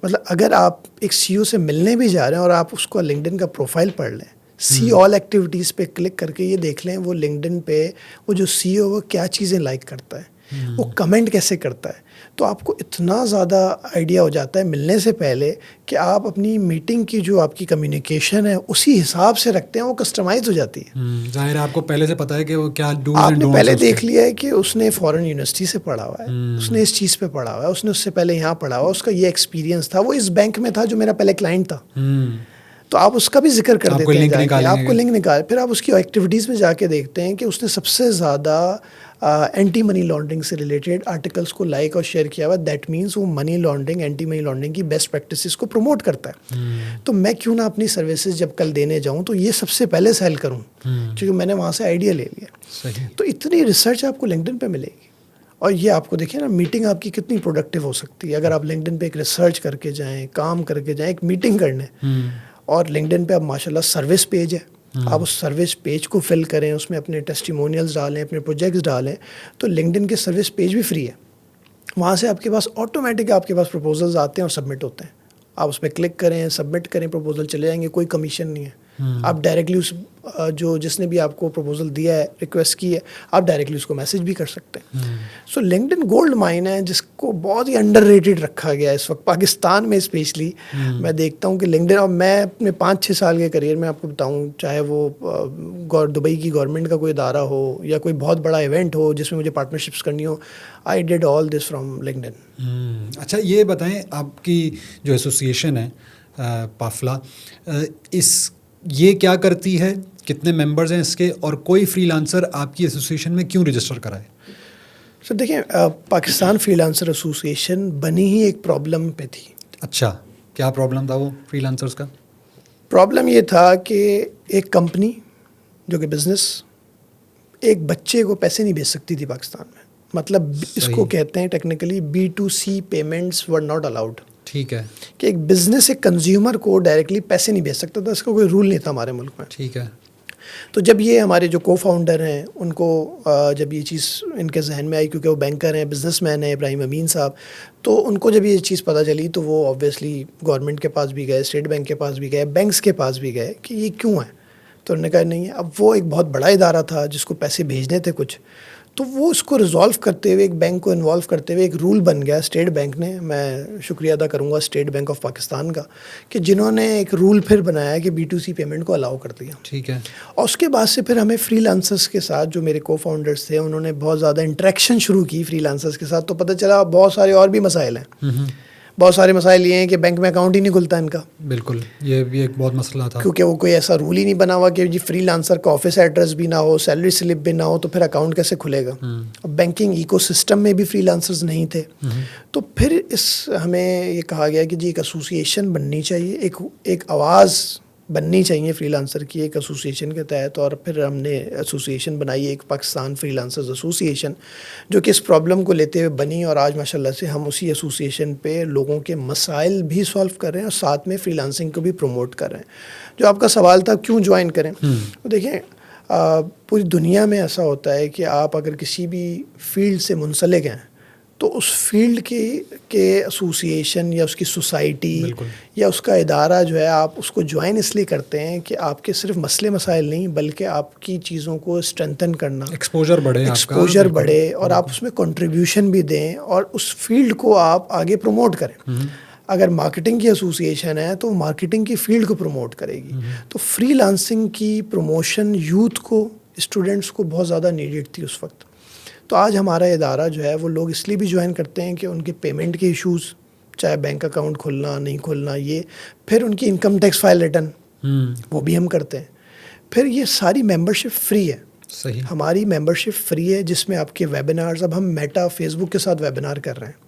مطلب اگر آپ ایک سی او سے ملنے بھی جا رہے ہیں اور آپ اس کو لنکڈن کا پروفائل پڑھ لیں, سی آل ایکٹیویٹیز پہ کلک کر کے یہ دیکھ لیں وہ لنکڈن پہ وہ جو سی او وہ کیا چیزیں لائک کرتا ہے, وہ کمنٹ کیسے کرتا ہے, تو آپ کو اتنا زیادہ آئیڈیا ہو جاتا ہے ملنے سے پہلے کہ آپ اپنی میٹنگ کی جو آپ کی کمیونیکیشن ہے اسی حساب سے رکھتے ہیں, وہ کسٹمائز ہو جاتی ہے. ظاہر ہے آپ کو پہلے سے پتہ ہے کہ وہ کیا آپ نے پہلے دیکھ لیا ہے کہ اس نے فورن یونیورسٹی سے پڑھا ہوا ہے, اس نے اس چیز پہ پڑھا ہوا ہے, اس نے اس سے پہلے یہاں پڑھا ہوا, اس کا یہ ایکسپیرینس تھا, وہ اس بینک میں تھا جو میرا پہلے کلائنٹ تھا. تو آپ اس کا بھی ذکر کر دیتے ہیں, آپ کو لنک نکال, پھر آپ اس کی ایکٹیویٹیز میں جا کے دیکھتے ہیں کہ اس نے سب سے زیادہ اینٹی منی لانڈرنگ سے ریلیٹڈ آرٹیکلس کو لائک اور شیئر کیا ہوا. دیٹ مینس وہ money laundering, anti money laundering کی بیسٹ پریکٹسز کو پروموٹ کرتا ہے. تو میں کیوں نہ اپنی سروسز جب کل دینے جاؤں تو یہ سب سے پہلے سیل کروں, کیونکہ میں نے وہاں سے آئیڈیا لے لیا. تو اتنی ریسرچ آپ کو لنکڈن پہ ملے گی. اور یہ آپ کو دیکھیں نا, میٹنگ آپ کی کتنی پروڈکٹیو ہو سکتی ہے اگر آپ لنکڈن پہ ایک ریسرچ کر کے جائیں, کام کر کے جائیں, ایک میٹنگ کرنے. اور لنکڈن پہ اب ماشاءاللہ سروس پیج ہے, آپ اس سروس پیج کو فل کریں, اس میں اپنے ٹیسٹیمونیلز ڈالیں, اپنے پروجیکٹس ڈالیں. تو لنکڈن کے سروس پیج بھی فری ہے, وہاں سے آپ کے پاس آٹومیٹک آپ کے پاس پروپوزلز آتے ہیں اور سبمٹ ہوتے ہیں. آپ اس پہ کلک کریں, سبمٹ کریں, پروپوزل چلے جائیں گے, کوئی کمیشن نہیں ہے. آپ ڈائریکٹلی اس جس نے بھی آپ کو پروپوزل دیا ہے, ریکویسٹ کی ہے, آپ ڈائریکٹلی اس کو میسج بھی کر سکتے ہیں. سو لنکڈن گولڈ مائن ہے جس کو بہت ہی انڈر ریٹڈ رکھا گیا ہے اس وقت پاکستان میں اسپیشلی. میں دیکھتا ہوں کہ لنکڈن, اور میں اپنے 5-6 سال کے کریئر میں آپ کو بتاؤں, چاہے وہ دبئی کی گورنمنٹ کا کوئی ادارہ ہو یا کوئی بہت بڑا ایونٹ ہو جس میں مجھے پارٹنرشپس کرنی ہو, I did all this from LinkedIn. اچھا یہ بتائیں, آپ کی جو ایسوسیشن ہے پافلا, یہ کیا کرتی ہے, کتنے ممبرز ہیں اس کے, اور کوئی فری لانسر آپ کی ایسوسیشن میں کیوں رجسٹر کرائے؟ سر دیکھیں, پاکستان فری لانسر ایسوسیشن بنی ہی ایک پرابلم پہ تھی. اچھا, کیا پرابلم تھا وہ فری لانسرز کا؟ پرابلم یہ تھا کہ ایک کمپنی جو کہ بزنس ایک بچے کو پیسے نہیں بھیج سکتی تھی پاکستان میں. مطلب اس کو کہتے ہیں technically B2C payments were not allowed. ٹھیک ہے, کہ ایک بزنس ایک کنزیومر کو ڈائریکٹلی پیسے نہیں بھیج سکتا تھا, اس کا کوئی رول نہیں تھا ہمارے ملک میں. ٹھیک ہے. تو جب یہ ہمارے جو کو فاؤنڈر ہیں ان کو جب یہ چیز ان کے ذہن میں آئی, کیونکہ وہ بینکر ہیں, بزنس مین ہیں, ابراہیم امین صاحب, تو ان کو جب یہ چیز پتہ چلی تو وہ آبویسلی گورنمنٹ کے پاس بھی گئے, اسٹیٹ بینک کے پاس بھی گئے, بینکس کے پاس بھی گئے کہ یہ کیوں ہے. تو انہوں نے کہا نہیں ہے. اب وہ ایک بہت بڑا ادارہ تھا جس کو پیسے بھیجنے تھے کچھ, تو وہ اس کو ریزالو کرتے ہوئے, ایک بینک کو انوالو کرتے ہوئے ایک رول بن گیا اسٹیٹ بینک نے. میں شکریہ ادا کروں گا اسٹیٹ بینک آف پاکستان کا کہ جنہوں نے ایک رول پھر بنایا کہ B2C پیمنٹ کو الاؤ کر دیا. ٹھیک ہے. اور اس کے بعد سے پھر ہمیں فری لانسرس کے ساتھ, جو میرے کو فاؤنڈرس تھے, انہوں نے بہت زیادہ انٹریکشن شروع کی فری لانسرس کے ساتھ, تو پتہ چلا بہت سارے اور بھی مسائل ہیں. بہت سارے مسائل یہ ہیں کہ بینک میں اکاؤنٹ ہی نہیں کھلتا ان کا. بالکل, یہ بھی ایک بہت مسئلہ تھا, کیونکہ وہ کوئی ایسا رول ہی نہیں بنا ہوا کہ جی فری لانسر کا آفس ایڈریس بھی نہ ہو, سیلری سلپ بھی نہ ہو, تو پھر اکاؤنٹ کیسے کھلے گا. اب بینکنگ ایکو سسٹم میں بھی فری لانسرز نہیں تھے. تو پھر ہمیں یہ کہا گیا کہ جی ایک ایسوسیشن بننی چاہیے, ایک آواز بننی چاہیے فری لانسر کی ایک ایسوسیشن کے تحت. اور پھر ہم نے ایسوسیشن بنائی ایک پاکستان فری لانسرز ایسوسیشن, جو کہ اس پرابلم کو لیتے ہوئے بنی, اور آج ماشاءاللہ سے ہم اسی ایسوسیشن پہ لوگوں کے مسائل بھی سولو کر رہے ہیں اور ساتھ میں فری لانسنگ کو بھی پروموٹ کر رہے ہیں. جو آپ کا سوال تھا کیوں جوائن کریں, تو دیکھیں پوری دنیا میں ایسا ہوتا ہے کہ آپ اگر کسی بھی فیلڈ سے منسلک ہیں تو اس فیلڈ کے ایسوسیشن یا اس کی سوسائٹی یا اس کا ادارہ جو ہے, آپ اس کو جوائن اس لیے کرتے ہیں کہ آپ کے صرف مسئلے مسائل نہیں بلکہ آپ کی چیزوں کو اسٹرینتھن کرنا, ایکسپوجر بڑھے اور آپ اس میں کنٹریبیوشن بھی دیں اور اس فیلڈ کو آپ آگے پروموٹ کریں. اگر مارکیٹنگ کی ایسوسیشن ہے تو مارکیٹنگ کی فیلڈ کو پروموٹ کرے گی. تو فری لانسنگ کی پروموشن یوتھ کو, اسٹوڈنٹس کو بہت زیادہ نیڈیڈ تھی اس وقت. تو آج ہمارا ادارہ جو ہے وہ لوگ اس لیے بھی جوائن کرتے ہیں کہ ان کے پیمنٹ کے ایشوز, چاہے بینک اکاؤنٹ کھلنا نہیں کھلنا, یہ پھر ان کی انکم ٹیکس فائل ریٹرن وہ بھی ہم کرتے ہیں. پھر یہ ساری ممبرشپ فری ہے. صحیح, ہماری ممبرشپ فری ہے جس میں آپ کے ویبینارز, اب ہم میٹا فیس بک کے ساتھ ویبینار کر رہے ہیں.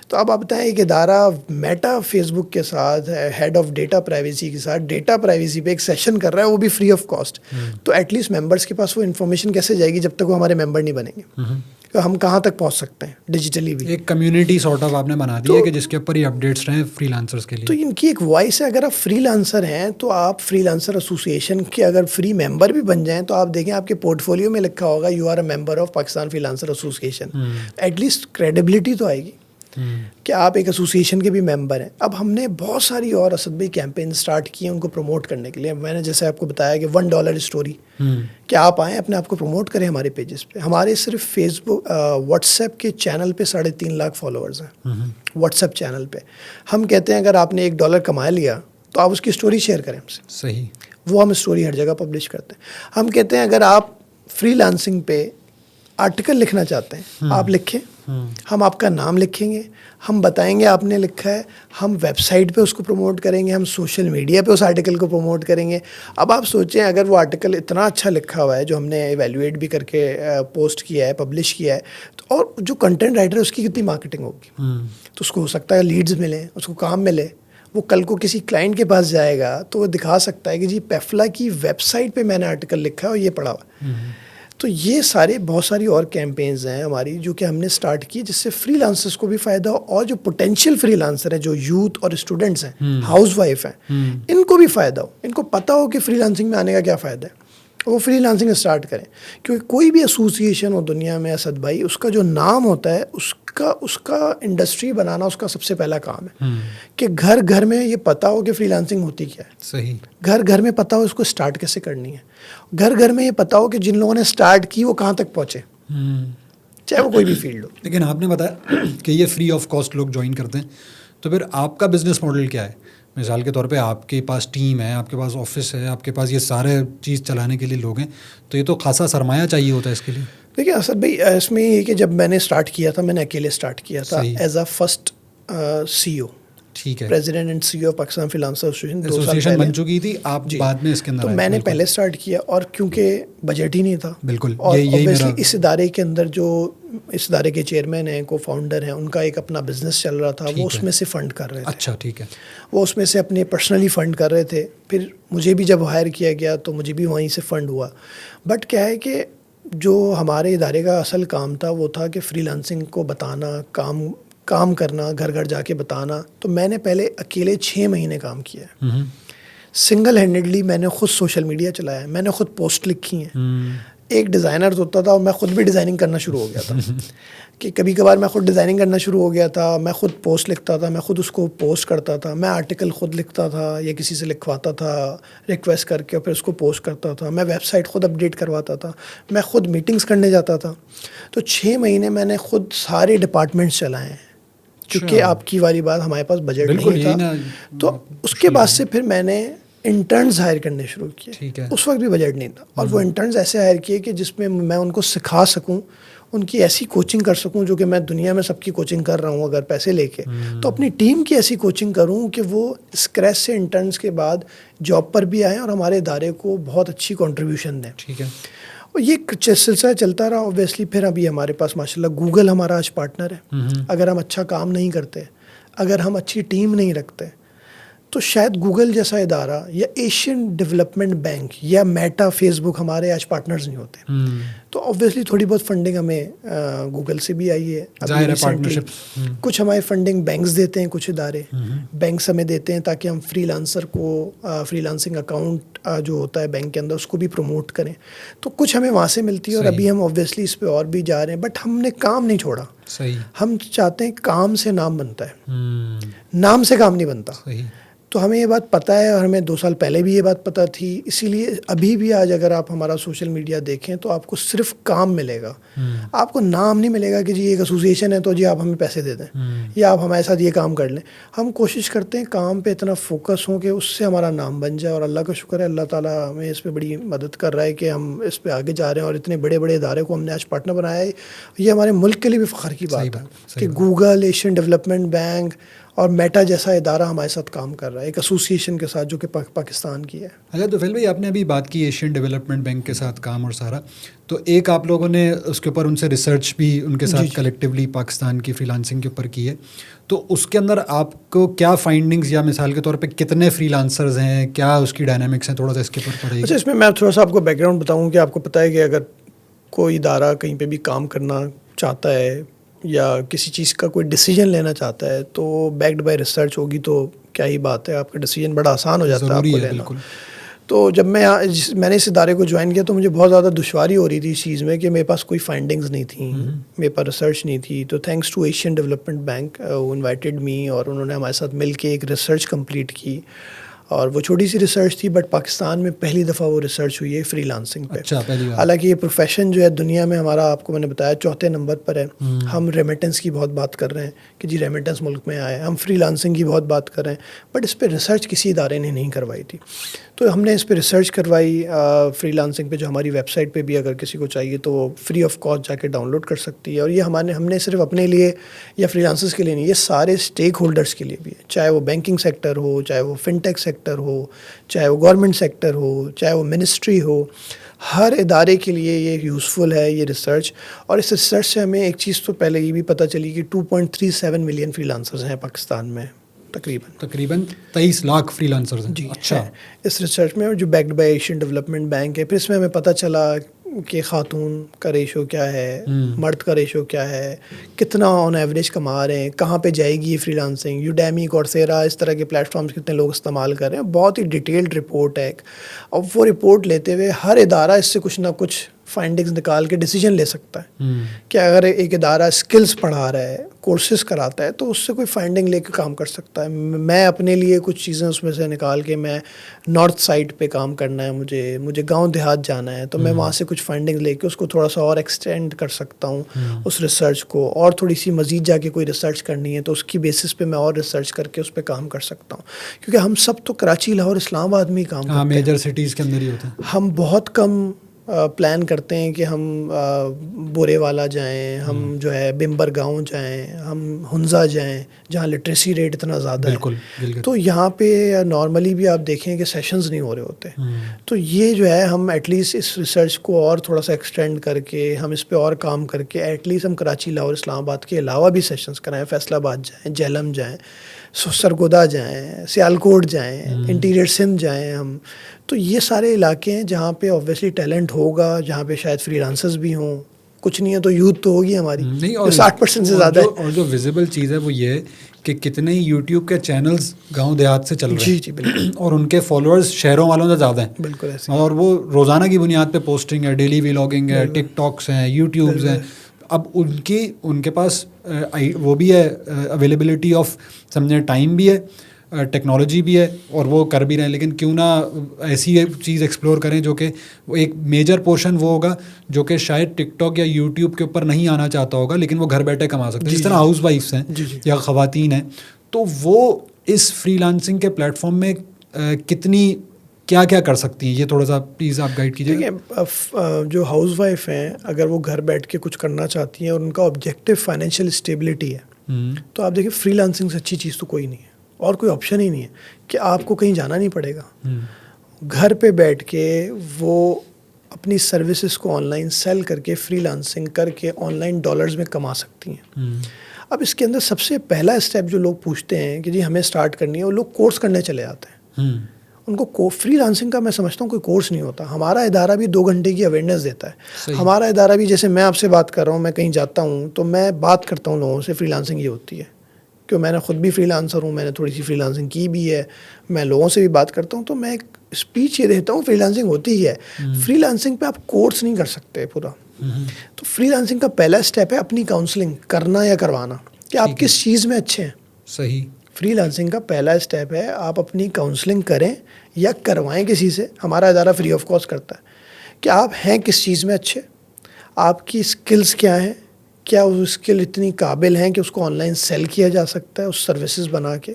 تو اب آپ بتائیں ایک ادارہ میٹا فیس بک کے ساتھ, ہیڈ آف ڈیٹا پرائیویسی کے ساتھ ڈیٹا پرائیویسی پہ ایک سیشن کر رہا ہے, وہ بھی فری آف کاسٹ. تو ایٹ لیسٹ ممبرس کے پاس وہ انفارمیشن کیسے جائے گی جب تک وہ ہمارے ممبر نہیں بنیں گے. تو ہم کہاں تک پہنچ سکتے ہیں ڈیجیٹلی بھی. ایک کمیونٹی سارٹ آف آپ نے بنا دی ہے کہ جس کے اوپر یہ اپڈیٹس رہیں فری لانسرز کے لیے. تو ان کی ایک وائس ہے. اگر آپ فری لانسر ہیں تو آپ فری لانسر ایسوسیشن کے اگر فری ممبر بھی بن جائیں تو آپ دیکھیں آپ کے پورٹ فولیو میں لکھا ہوگا you are a member of Pakistan freelancer association. At least credibility تو آئے گی کہ آپ ایک ایسوسیشن کے بھی ممبر ہیں. اب ہم نے بہت ساری اور اسد بھائی کیمپین اسٹارٹ کیے ہیں ان کو پروموٹ کرنے کے لیے. میں نے جیسے آپ کو بتایا کہ $1 اسٹوری, کہ آپ آئیں اپنے آپ کو پروموٹ کریں ہمارے پیجز پہ. ہمارے صرف فیس بک واٹس ایپ کے چینل پہ 3.5 لاکھ فالوورز ہیں. واٹس ایپ چینل پہ ہم کہتے ہیں اگر آپ نے $1 کما لیا تو آپ اس کی اسٹوری شیئر کریں ہم سے. صحیح, وہ ہم اسٹوری ہر جگہ پبلش کرتے ہیں. ہم کہتے ہیں اگر آپ فری لانسنگ پہ آرٹیکل لکھنا چاہتے ہیں آپ لکھیں, ہم آپ کا نام لکھیں گے, ہم بتائیں گے آپ نے لکھا ہے, ہم ویب سائٹ پہ اس کو پروموٹ کریں گے, ہم سوشل میڈیا پہ اس آرٹیکل کو پروموٹ کریں گے. اب آپ سوچیں اگر وہ آرٹیکل اتنا اچھا لکھا ہوا ہے جو ہم نے ایویلویٹ بھی کر کے پوسٹ کیا ہے, پبلش کیا ہے, تو اور جو کنٹینٹ رائٹر ہے اس کی کتنی مارکیٹنگ ہوگی. تو اس کو ہو سکتا ہے لیڈز ملیں, اس کو کام ملے, وہ کل کو کسی کلائنٹ کے پاس جائے گا تو وہ دکھا سکتا ہے کہ جی پیفلا کی ویب سائٹ پہ میں نے آرٹیکل لکھا ہے اور یہ پڑھا ہوا. تو یہ بہت ساری اور کیمپینز ہیں ہماری جو کہ ہم نے سٹارٹ کی جس سے فری لانسرز کو بھی فائدہ ہو, اور جو پوٹینشیل فری لانسر ہیں جو یوتھ اور اسٹوڈنٹس ہیں, ہاؤس وائف ہیں, ان کو بھی فائدہ ہو, ان کو پتہ ہو کہ فری لانسنگ میں آنے کا کیا فائدہ ہے, وہ فری لانسنگ اسٹارٹ کریں. کیونکہ کوئی بھی ایسوسیشن ہو دنیا میں اسد بھائی, اس کا جو نام ہوتا ہے اس کا انڈسٹری بنانا اس کا سب سے پہلا کام ہے کہ گھر گھر میں یہ پتہ ہو کہ فری لانسنگ ہوتی کیا ہے. صحیح, گھر گھر میں پتہ ہو اس کو اسٹارٹ کیسے کرنی ہے. گھر گھر میں یہ پتہ ہو کہ جن لوگوں نے اسٹارٹ کی وہ کہاں تک پہنچے, چاہے وہ کوئی بھی فیلڈ ہو. لیکن آپ نے بتایا کہ یہ فری آف کاسٹ لوگ جوائن کرتے ہیں, تو پھر آپ کا بزنس ماڈل کیا ہے؟ مثال کے طور پہ آپ کے پاس ٹیم ہے, آپ کے پاس آفس ہے, آپ کے پاس یہ سارے چیز چلانے کے لیے لوگ ہیں, تو یہ تو خاصا سرمایہ چاہیے ہوتا ہے اس کے لیے. دیکھیے اسد بھائی, اس میں یہ کہ جب میں نے اسٹارٹ کیا تھا میں نے اکیلے اسٹارٹ کیا تھا ایز اے فرسٹ سی او. ٹھیک ہے, president and CEO Pakistan freelancer association بن چکی تھی, آپ بعد میں اس کے اندر تو میں نے پہلے اسٹارٹ کیا, اور کیونکہ بجٹ ہی نہیں تھا. بالکل, اور اس ادارے کے اندر جو اس ادارے کے چیئرمین ہیں, کو فاؤنڈر ہیں, ان کا ایک اپنا بزنس چل رہا تھا, وہ اس میں سے فنڈ کر رہے تھے. اچھا, ٹھیک ہے, وہ اس میں سے اپنے پرسنلی فنڈ کر رہے تھے. پھر مجھے بھی جب ہائر کیا گیا تو مجھے بھی وہیں سے فنڈ ہوا. بٹ کیا ہے کہ جو ہمارے ادارے کا اصل کام تھا وہ تھا کہ فری لانسنگ کو بتانا, کام کرنا, گھر گھر جا کے بتانا. تو میں نے پہلے اکیلے 6 مہینے کام کیا ہے. سنگل ہینڈیڈلی میں نے خود سوشل میڈیا چلایا ہے, میں نے خود پوسٹ لکھی ہیں. ایک ڈیزائنر ہوتا تھا اور میں خود بھی ڈیزائننگ کرنا شروع ہو گیا تھا کہ کبھی کبھار میں خود ڈیزائننگ کرنا شروع ہو گیا تھا. میں خود پوسٹ لکھتا تھا, میں خود اس کو پوسٹ کرتا تھا, میں آرٹیکل خود لکھتا تھا یا کسی سے لکھواتا تھا ریکویسٹ کر کے, اور پھر اس کو پوسٹ کرتا تھا. میں ویب سائٹ خود اپڈیٹ کرواتا تھا, میں خود میٹنگز کرنے جاتا تھا. تو 6 مہینے میں نے خود سارے ڈپارٹمنٹس چلائے ہیں, کیونکہ آپ کی والی بات ہمارے پاس بجٹ نہیں تھا. تو اس کے بعد سے پھر میں نے انٹرنز ہائر کرنے شروع کیے. اس وقت بھی بجٹ نہیں تھا, اور وہ انٹرنز ایسے ہائر کیے کہ جس میں میں ان کو سکھا سکوں ان کی ایسی کوچنگ کر سکوں جو کہ میں دنیا میں سب کی کوچنگ کر رہا ہوں اگر پیسے لے کے, تو اپنی ٹیم کی ایسی کوچنگ کروں کہ وہ اسکریچ سے انٹرنس کے بعد جاب پر بھی آئیں اور ہمارے ادارے کو بہت اچھی کنٹریبیوشن دیں. ٹھیک ہے. اور یہ سلسلہ چلتا رہا اوبیسلی. پھر ابھی ہمارے پاس ماشاءاللہ گوگل ہمارا آج پارٹنر ہے. اگر ہم اچھا کام نہیں کرتے, اگر ہم اچھی ٹیم نہیں رکھتے, تو شاید گوگل جیسا ادارہ یا ایشین ڈیولپمنٹ بینک یا میٹا, فیس بک ہمارے آج پارٹنرز نہیں ہوتے. تو اوبیسلی تھوڑی بہت فنڈنگ ہمیں گوگل سے بھی آئی ہے. کچھ ہماری فنڈنگ بینکس دیتے ہیں, کچھ ادارے بینکس ہمیں دیتے ہیں تاکہ ہم فری لانسر کو فری لانسنگ اکاؤنٹ جو ہوتا ہے بینک کے اندر اس کو بھی پروموٹ کریں. تو کچھ ہمیں وہاں سے ملتی ہے, اور ابھی ہم اوبیسلی اس پہ اور بھی جا رہے ہیں. بٹ ہم نے کام نہیں چھوڑا. ہم چاہتے ہیں کام سے نام بنتا ہے, نام سے کام نہیں بنتا. تو ہمیں یہ بات پتہ ہے, اور ہمیں 2 سال پہلے بھی یہ بات پتہ تھی. اسی لیے ابھی بھی آج اگر آپ ہمارا سوشل میڈیا دیکھیں تو آپ کو صرف کام ملے گا. آپ کو نام نہیں ملے گا کہ جی ایک ایسوسیشن ہے تو جی آپ ہمیں پیسے دے دیں یا آپ ہمارے ساتھ یہ کام کر لیں. ہم کوشش کرتے ہیں کام پہ اتنا فوکس ہوں کہ اس سے ہمارا نام بن جائے. اور اللہ کا شکر ہے, اللہ تعالیٰ ہمیں اس پہ بڑی مدد کر رہا ہے کہ ہم اس پہ آگے جا رہے ہیں, اور اتنے بڑے بڑے ادارے کو ہم نے آج پارٹنر بنایا ہے. یہ ہمارے ملک کے لیے بھی فخر کی بات ہے کہ گوگل, ایشین ڈیولپمنٹ بینک اور میٹا جیسا ادارہ ہمارے ساتھ کام کر رہا ہے, ایک ایسوسیشن کے ساتھ جو کہ پاکستان کی ہے. اچھا توفیل بھائی, آپ نے ابھی بات کی ایشین ڈیولپمنٹ بینک کے ساتھ کام اور سارا, تو ایک آپ لوگوں نے اس کے اوپر ان سے ریسرچ بھی ان کے ساتھ کلیکٹیولی پاکستان کی فری لانسنگ کے اوپر کی ہے. تو اس کے اندر آپ کو کیا فائنڈنگز, یا مثال کے طور پہ کتنے فری لانسرز ہیں, کیا اس کی ڈائنامکس ہیں, تھوڑا سا اس کے اوپر پڑھائیے. اچھا, اس میں تھوڑا سا آپ کو بیک گراؤنڈ بتاؤں کہ آپ کو پتہ ہے کہ اگر کوئی ادارہ کہیں پہ بھی کام کرنا چاہتا ہے یا کسی چیز کا کوئی ڈیسیجن لینا چاہتا ہے تو بیکڈ بائی ریسرچ ہوگی تو کیا ہی بات ہے, آپ کا ڈیسیجن بڑا آسان ہو جاتا ہے آپ کو لینا. تو جب میں نے اس ادارے کو جوائن کیا تو مجھے بہت زیادہ دشواری ہو رہی تھی اس چیز میں کہ میرے پاس کوئی فائنڈنگز نہیں تھیں, میرے پاس ریسرچ نہیں تھی. تو thanks to Asian development bank, invited me, اور انہوں نے ہمارے ساتھ مل کے ایک ریسرچ کمپلیٹ کی. اور وہ چھوٹی سی ریسرچ تھی, بٹ پاکستان میں پہلی دفعہ وہ ریسرچ ہوئی ہے فری لانسنگ پہ. حالانکہ یہ پروفیشن جو ہے دنیا میں ہمارا, آپ کو میں نے بتایا, 4تھے نمبر پر ہے. ہم ریمیٹنس کی بہت بات کر رہے ہیں کہ جی ریمیٹنس ملک میں آئے, ہم فری لانسنگ کی بہت بات کر رہے ہیں, بٹ اس پہ ریسرچ کسی ادارے نے نہیں کروائی تھی. تو ہم نے اس پہ ریسرچ کروائی فری لانسنگ پہ, جو ہماری ویب سائٹ پہ بھی اگر کسی کو چاہیے تو وہ فری آف کاسٹ جا کے ڈاؤن لوڈ کر سکتی ہے. اور یہ ہم نے صرف اپنے لیے یا فری لانسرز کے لیے نہیں, یہ سارے اسٹیک ہولڈرس کے لیے بھی ہے, چاہے وہ بینکنگ سیکٹر ہو, چاہے وہ فن ٹیک سیکٹر ہو, چاہے وہ گورنمنٹ سیکٹر ہو, چاہے وہ منسٹری ہو. ہر ادارے کے لیے یہ یوزفل ہے یہ ریسرچ. اور اس ریسرچ سے ہمیں ایک چیز تو پہلے یہ بھی پتہ چلی کہ 2.37 ملین فری لانسرز ہیں پاکستان میں تقریباً 23 لاکھ فری لانسرز ہیں. جی اچھا, اس ریسرچ میں, جو backed by Asian development bank ہے. پھر اس میں ہمیں پتہ چلا کہ خاتون کا ریشو کیا ہے, مرد کا ریشو کیا ہے, کتنا آن ایوریج کما رہے ہیں, کہاں پہ جائے گی یہ فری لانسنگ, یوڈیمی, کورسیرا, اس طرح کے پلیٹ فارمز کتنے لوگ استعمال کر رہے ہیں. بہت ہی ڈیٹیلڈ رپورٹ ہے. اور وہ رپورٹ لیتے ہوئے ہر ادارہ اس سے کچھ نہ کچھ فائنڈنگز نکال کے ڈیسیجن لے سکتا ہے کہ اگر ایک ادارہ اسکلز پڑھا رہا ہے, کورسز کراتا ہے, تو اس سے کوئی فائنڈنگ لے کے کام کر سکتا ہے. میں اپنے لیے کچھ چیزیں اس میں سے نکال کے, میں نارتھ سائڈ پہ کام کرنا ہے, مجھے گاؤں دیہات جانا ہے, تو میں وہاں سے کچھ فائنڈنگ لے کے اس کو تھوڑا سا اور ایکسٹینڈ کر سکتا ہوں اس ریسرچ کو, اور تھوڑی سی مزید جا کے کوئی ریسرچ کرنی ہے تو اس کی بیسس پہ میں اور ریسرچ کر کے اس پہ کام کر سکتا ہوں. کیونکہ ہم سب تو کراچی, لاہور, اسلام آباد میں ہی کام کرتے ہیں, میجر سٹیز کے اندر ہی ہوتے ہیں. ہم بہت کم پلان کرتے ہیں کہ ہم بورے والا جائیں, ہم جو ہے بمبر گاؤں جائیں, ہم ہنزا جائیں جہاں لٹریسی ریٹ اتنا زیادہ ہے. تو یہاں پہ نارملی بھی آپ دیکھیں کہ سیشنز نہیں ہو رہے ہوتے. تو یہ جو ہے ہم ایٹ لیسٹ اس ریسرچ کو اور تھوڑا سا ایکسٹینڈ کر کے, ہم اس پہ اور کام کر کے, ایٹ لیسٹ ہم کراچی, لاہور, اسلام آباد کے علاوہ بھی سیشنز کرائیں, فیصل آباد جائیں, جہلم جائیں, سرگودا جائیں, سیالکوٹ جائیں, انٹیریئر سندھ جائیں ہم. تو یہ سارے علاقے ہیں جہاں پہ اوبویسلی ٹیلنٹ ہوگا, جہاں پہ شاید فری لانسرز بھی ہوں, کچھ نہیں ہے تو یوتھ تو ہوگی ہماری, 60% سے زیادہ ہے. اور جو ویزیبل چیز ہے وہ یہ ہے کہ کتنے ہی یوٹیوب کے چینلز گاؤں دیہات سے چل رہے ہیں. جی بالکل. اور ان کے فالوورز شہروں والوں سے زیادہ ہیں. بالکل ایسے. اور وہ روزانہ کی بنیاد پہ پوسٹنگ ہے, ڈیلی ولاگنگ ہے, ٹک ٹاکس ہیں, یوٹیوبز ہیں. اب ان کے پاس وہ بھی ہے, اویلیبلٹی آف سمجھیں ٹائم بھی ہے, ٹیکنالوجی بھی ہے, اور وہ کر بھی رہے ہیں. لیکن کیوں نہ ایسی چیز ایکسپلور کریں جو کہ ایک میجر پورشن وہ ہوگا جو کہ شاید ٹک ٹاک یا یوٹیوب کے اوپر نہیں آنا چاہتا ہوگا, لیکن وہ گھر بیٹھے کما سکتے ہیں. جس طرح ہاؤس وائفس ہیں یا خواتین ہیں, تو وہ اس فری لانسنگ کے پلیٹ فارم میں کتنی کیا کیا کر سکتی ہیں؟ یہ تھوڑا سا پلیز آپ گائیڈ کیجیے. دیکھیں جو ہاؤس وائف ہیں اگر وہ گھر بیٹھ کے کچھ کرنا چاہتی ہیں اور ان کا آبجیکٹیو فائنینشیل اسٹیبلٹی ہے تو آپ دیکھیں فری لانسنگ سے اچھی چیز تو کوئی نہیں ہے اور کوئی آپشن ہی نہیں ہے کہ آپ کو کہیں جانا نہیں پڑے گا. گھر پہ بیٹھ کے وہ اپنی سروسز کو آن لائن سیل کر کے فری لانسنگ کر کے آن لائن ڈالرز میں کما سکتی ہیں. اب اس کے اندر سب سے پہلا اسٹیپ جو لوگ پوچھتے ہیں کہ جی ہمیں اسٹارٹ کرنی ہے وہ لوگ کورس کرنے چلے آتے ہیں. ان کو فری لانسنگ کا میں سمجھتا ہوں کوئی کورس نہیں ہوتا. ہمارا ادارہ بھی 2 گھنٹے کی اویئرنیس دیتا ہے. ہمارا ادارہ بھی جیسے میں آپ سے بات کر رہا ہوں, میں کہیں جاتا ہوں تو میں بات کرتا ہوں لوگوں سے فری لانسنگ یہ ہوتی ہے, کیوں میں نے خود بھی فری لانسر ہوں, میں نے تھوڑی سی فری لانسنگ کی بھی ہے, میں لوگوں سے بھی بات کرتا ہوں تو میں ایک اسپیچ یہ دیتا ہوں فری لانسنگ ہوتی ہی ہے. فری لانسنگ پہ آپ کورس نہیں کر سکتے پورا. تو فری لانسنگ کا پہلا اسٹیپ ہے اپنی کاؤنسلنگ کرنا یا کروانا کہ آپ کس چیز میں اچھے ہیں. صحیح. فری لانسنگ کا پہلا اسٹیپ ہے آپ اپنی کاؤنسلنگ کریں یا کروائیں کسی سے. ہمارا ادارہ فری آف کاسٹ کرتا ہے کہ آپ ہیں کس چیز میں اچھے, آپ کی اسکلز کیا ہیں, کیا وہ اسکل اتنی قابل ہیں کہ اس کو آن لائن سیل کیا جا سکتا ہے اس سروسز بنا کے.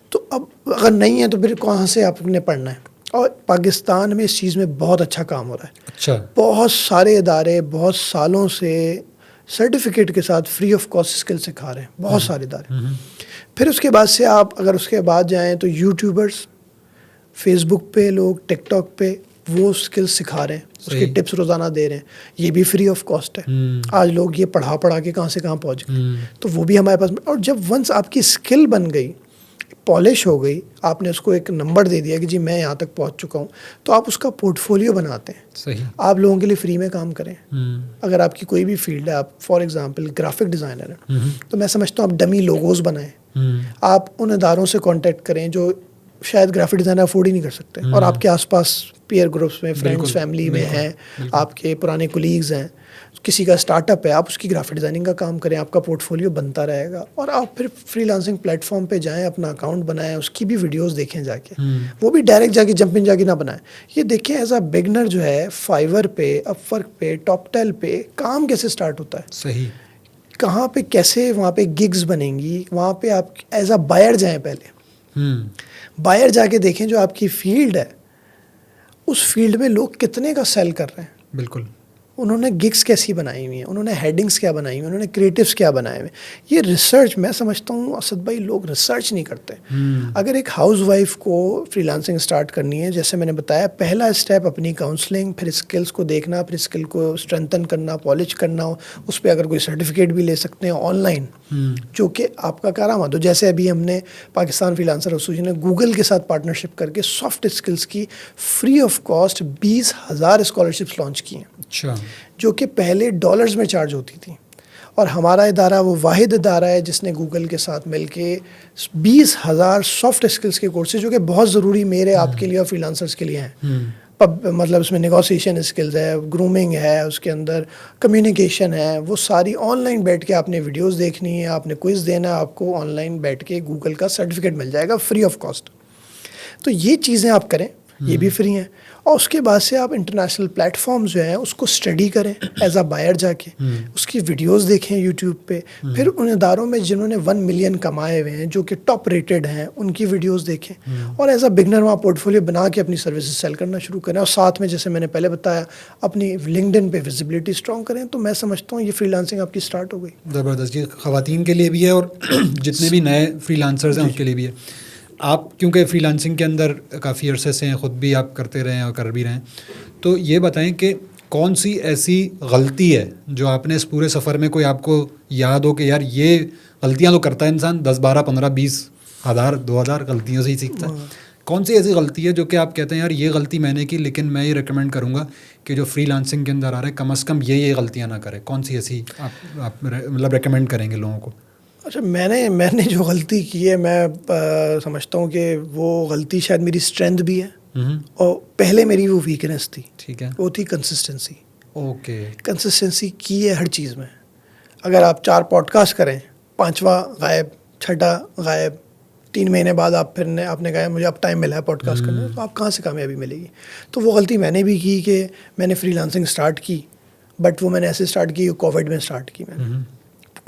تو اب اگر نہیں ہے تو پھر کہاں سے آپ نے پڑھنا ہے. اور پاکستان میں اس چیز میں بہت اچھا کام ہو رہا ہے. اچھا. بہت سارے ادارے بہت سالوں سے سرٹیفکیٹ کے ساتھ فری آف کاسٹ اسکل سکھا رہے ہیں, بہت سارے ادارے. پھر اس کے بعد سے آپ اگر اس کے بعد جائیں تو یوٹیوبرس, فیس بک پہ لوگ, ٹک ٹاک پہ وہ اسکل سکھا رہے ہیں, اس کے ٹپس روزانہ دے رہے ہیں, یہ بھی فری آف کاسٹ ہے. آج لوگ یہ پڑھا کے کہاں سے کہاں پہنچ گئے, تو وہ بھی ہمارے پاس. اور جب ونس آپ کی اسکل بن گئی, پالش ہو گئی, آپ نے اس کو ایک نمبر دے دیا کہ جی میں یہاں تک پہنچ چکا ہوں, تو آپ اس کا پورٹ فولیو بناتے ہیں. صحیح. آپ لوگوں کے لیے فری میں کام کریں. اگر آپ کی کوئی بھی فیلڈ ہے, آپ فار ایگزامپل گرافک ڈیزائنر ہیں, تو میں سمجھتا ہوں آپ ڈمی لوگوز بنائیں. آپ ان اداروں سے کانٹیکٹ کریں جو شاید گرافک ڈیزائنر افورڈ ہی نہیں کر سکتے, اور آپ کے آس پاس پیئر گروپس میں, فرینڈس, فیملی میں ہیں, آپ کے پرانے کولیگز ہیں, کسی کا اسٹارٹ اپ ہے, آپ اس کی گرافک ڈیزائننگ کا کام کریں, آپ کا پورٹ فولیو بنتا رہے گا. اور آپ پھر فری لانسنگ پلیٹ فارم پہ جائیں, اپنا اکاؤنٹ بنائیں, اس کی بھی ویڈیوز دیکھیں جا کے. وہ بھی ڈائریکٹ جا کے جمپ ان جا کے نہ بنائیں. یہ دیکھیں ایز اے بگنر جو ہے فائیور پہ, اپ ورک پہ, ٹاپ ٹیل پہ کام کیسے اسٹارٹ ہوتا ہے. صحیح. کہاں پہ کیسے وہاں پہ گگز بنیں گی, وہاں پہ آپ ایز اے بائر جائیں. پہلے بائر جا کے دیکھیں جو آپ کی فیلڈ ہے اس فیلڈ میں لوگ کتنے کا سیل کر رہے ہیں. بالکل. انہوں نے گگس کیسی بنائی ہوئی ہیں, انہوں نے ہیڈنگس کیا بنائی ہوئی ہیں, انہوں نے کریٹیوس کیا بنائے ہوئے ہیں. یہ ریسرچ میں سمجھتا ہوں اسد بھائی لوگ ریسرچ نہیں کرتے. اگر ایک ہاؤس وائف کو فری لانسنگ اسٹارٹ کرنی ہے, جیسے میں نے بتایا پہلا اسٹیپ اپنی کاؤنسلنگ, پھر اسکلس کو دیکھنا, پھر اسکل کو اسٹرینتھن کرنا, پالش کرنا, اس پہ اگر کوئی سرٹیفکیٹ بھی لے سکتے ہیں آن لائن جو کہ آپ کا کارآمد ہو. جیسے ابھی ہم نے پاکستان فری لانسر ایسوسیشن نے گوگل کے ساتھ پارٹنرشپ کر کے سافٹ اسکلس کی free of cost 20,000 scholarships launch کی ہیں. اچھا. جو کہ پہلے ڈالرز میں چارج ہوتی تھیں. اور ہمارا ادارہ وہ واحد ادارہ ہے جس نے گوگل کے ساتھ مل کے 20,000 سافٹ اسکلس کے کورسز, جو کہ بہت ضروری میرے آپ کے لیے اور فری لانسرز کے لیے ہیں. مطلب اس میں نیگوسیشن اسکلز ہے, گرومنگ ہے, اس کے اندر کمیونیکیشن ہے, وہ ساری آن لائن بیٹھ کے آپ نے ویڈیوز دیکھنی ہے, آپ نے کوئز دینا ہے, آپ کو آن لائن بیٹھ کے گوگل کا سرٹیفکیٹ مل جائے گا فری آف کاسٹ. تو یہ چیزیں آپ کریں, یہ بھی فری ہیں. اور اس کے بعد سے آپ انٹرنیشنل پلیٹ فارمز جو ہیں اس کو اسٹڈی کریں ایز اے بائر جا کے, اس کی ویڈیوز دیکھیں یوٹیوب پہ. پھر ان اداروں میں جنہوں نے 1 ملین کمائے ہوئے ہیں, جو کہ ٹاپ ریٹڈ ہیں, ان کی ویڈیوز دیکھیں. اور ایز اے بگنر وہاں پورٹ فولیو بنا کے اپنی سروسز سیل کرنا شروع کریں. اور ساتھ میں جیسے میں نے پہلے بتایا اپنی لنکڈن پہ ویزیبلٹی اسٹرانگ کریں. تو میں سمجھتا ہوں یہ فری لانسنگ آپ کی اسٹارٹ ہو گئی. زبردست. یہ خواتین کے لیے بھی ہے اور جتنے بھی نئے فری لانسرز ہیں اس کے لیے بھی ہے. آپ کیونکہ فری لانسنگ کے اندر کافی عرصے سے ہیں, خود بھی آپ کرتے رہے ہیں اور کر بھی رہے ہیں, تو یہ بتائیں کہ کون سی ایسی غلطی ہے جو آپ نے اس پورے سفر میں کوئی آپ کو یاد ہو کہ یار یہ غلطیاں تو کرتا ہے انسان, 10 12 15 20 ہزار 2000 غلطیوں سے ہی سیکھتا ہے. کون سی ایسی غلطی ہے جو کہ آپ کہتے ہیں یار یہ غلطی میں نے کی, لیکن میں یہ ریکمینڈ کروں گا کہ جو فری لانسنگ کے اندر آ رہا ہے کم از کم یہ غلطیاں نہ کرے. کون سی ایسی آپ مطلب ریکمینڈ کریں گے لوگوں کو؟ اچھا, میں نے جو غلطی کی ہے, میں سمجھتا ہوں کہ وہ غلطی شاید میری اسٹرینتھ بھی ہے, اور پہلے میری وہ ویکنیس تھی. ٹھیک ہے. وہ تھی کنسسٹنسی. اوکے. کنسسٹنسی کی ہے ہر چیز میں. اگر آپ 4 پوڈ کاسٹ کریں, 5واں غائب, 6ٹھا غائب, 3 مہینے بعد آپ نے کہا مجھے اب ٹائم ملا ہے پوڈ کاسٹ کرنے, تو آپ کہاں سے کامیابی ملے گی؟ تو وہ غلطی میں نے بھی کی کہ میں نے فری لانسنگ اسٹارٹ کی, بٹ وہ میں نے ایسے اسٹارٹ کی کووڈ میں اسٹارٹ کی. میں نے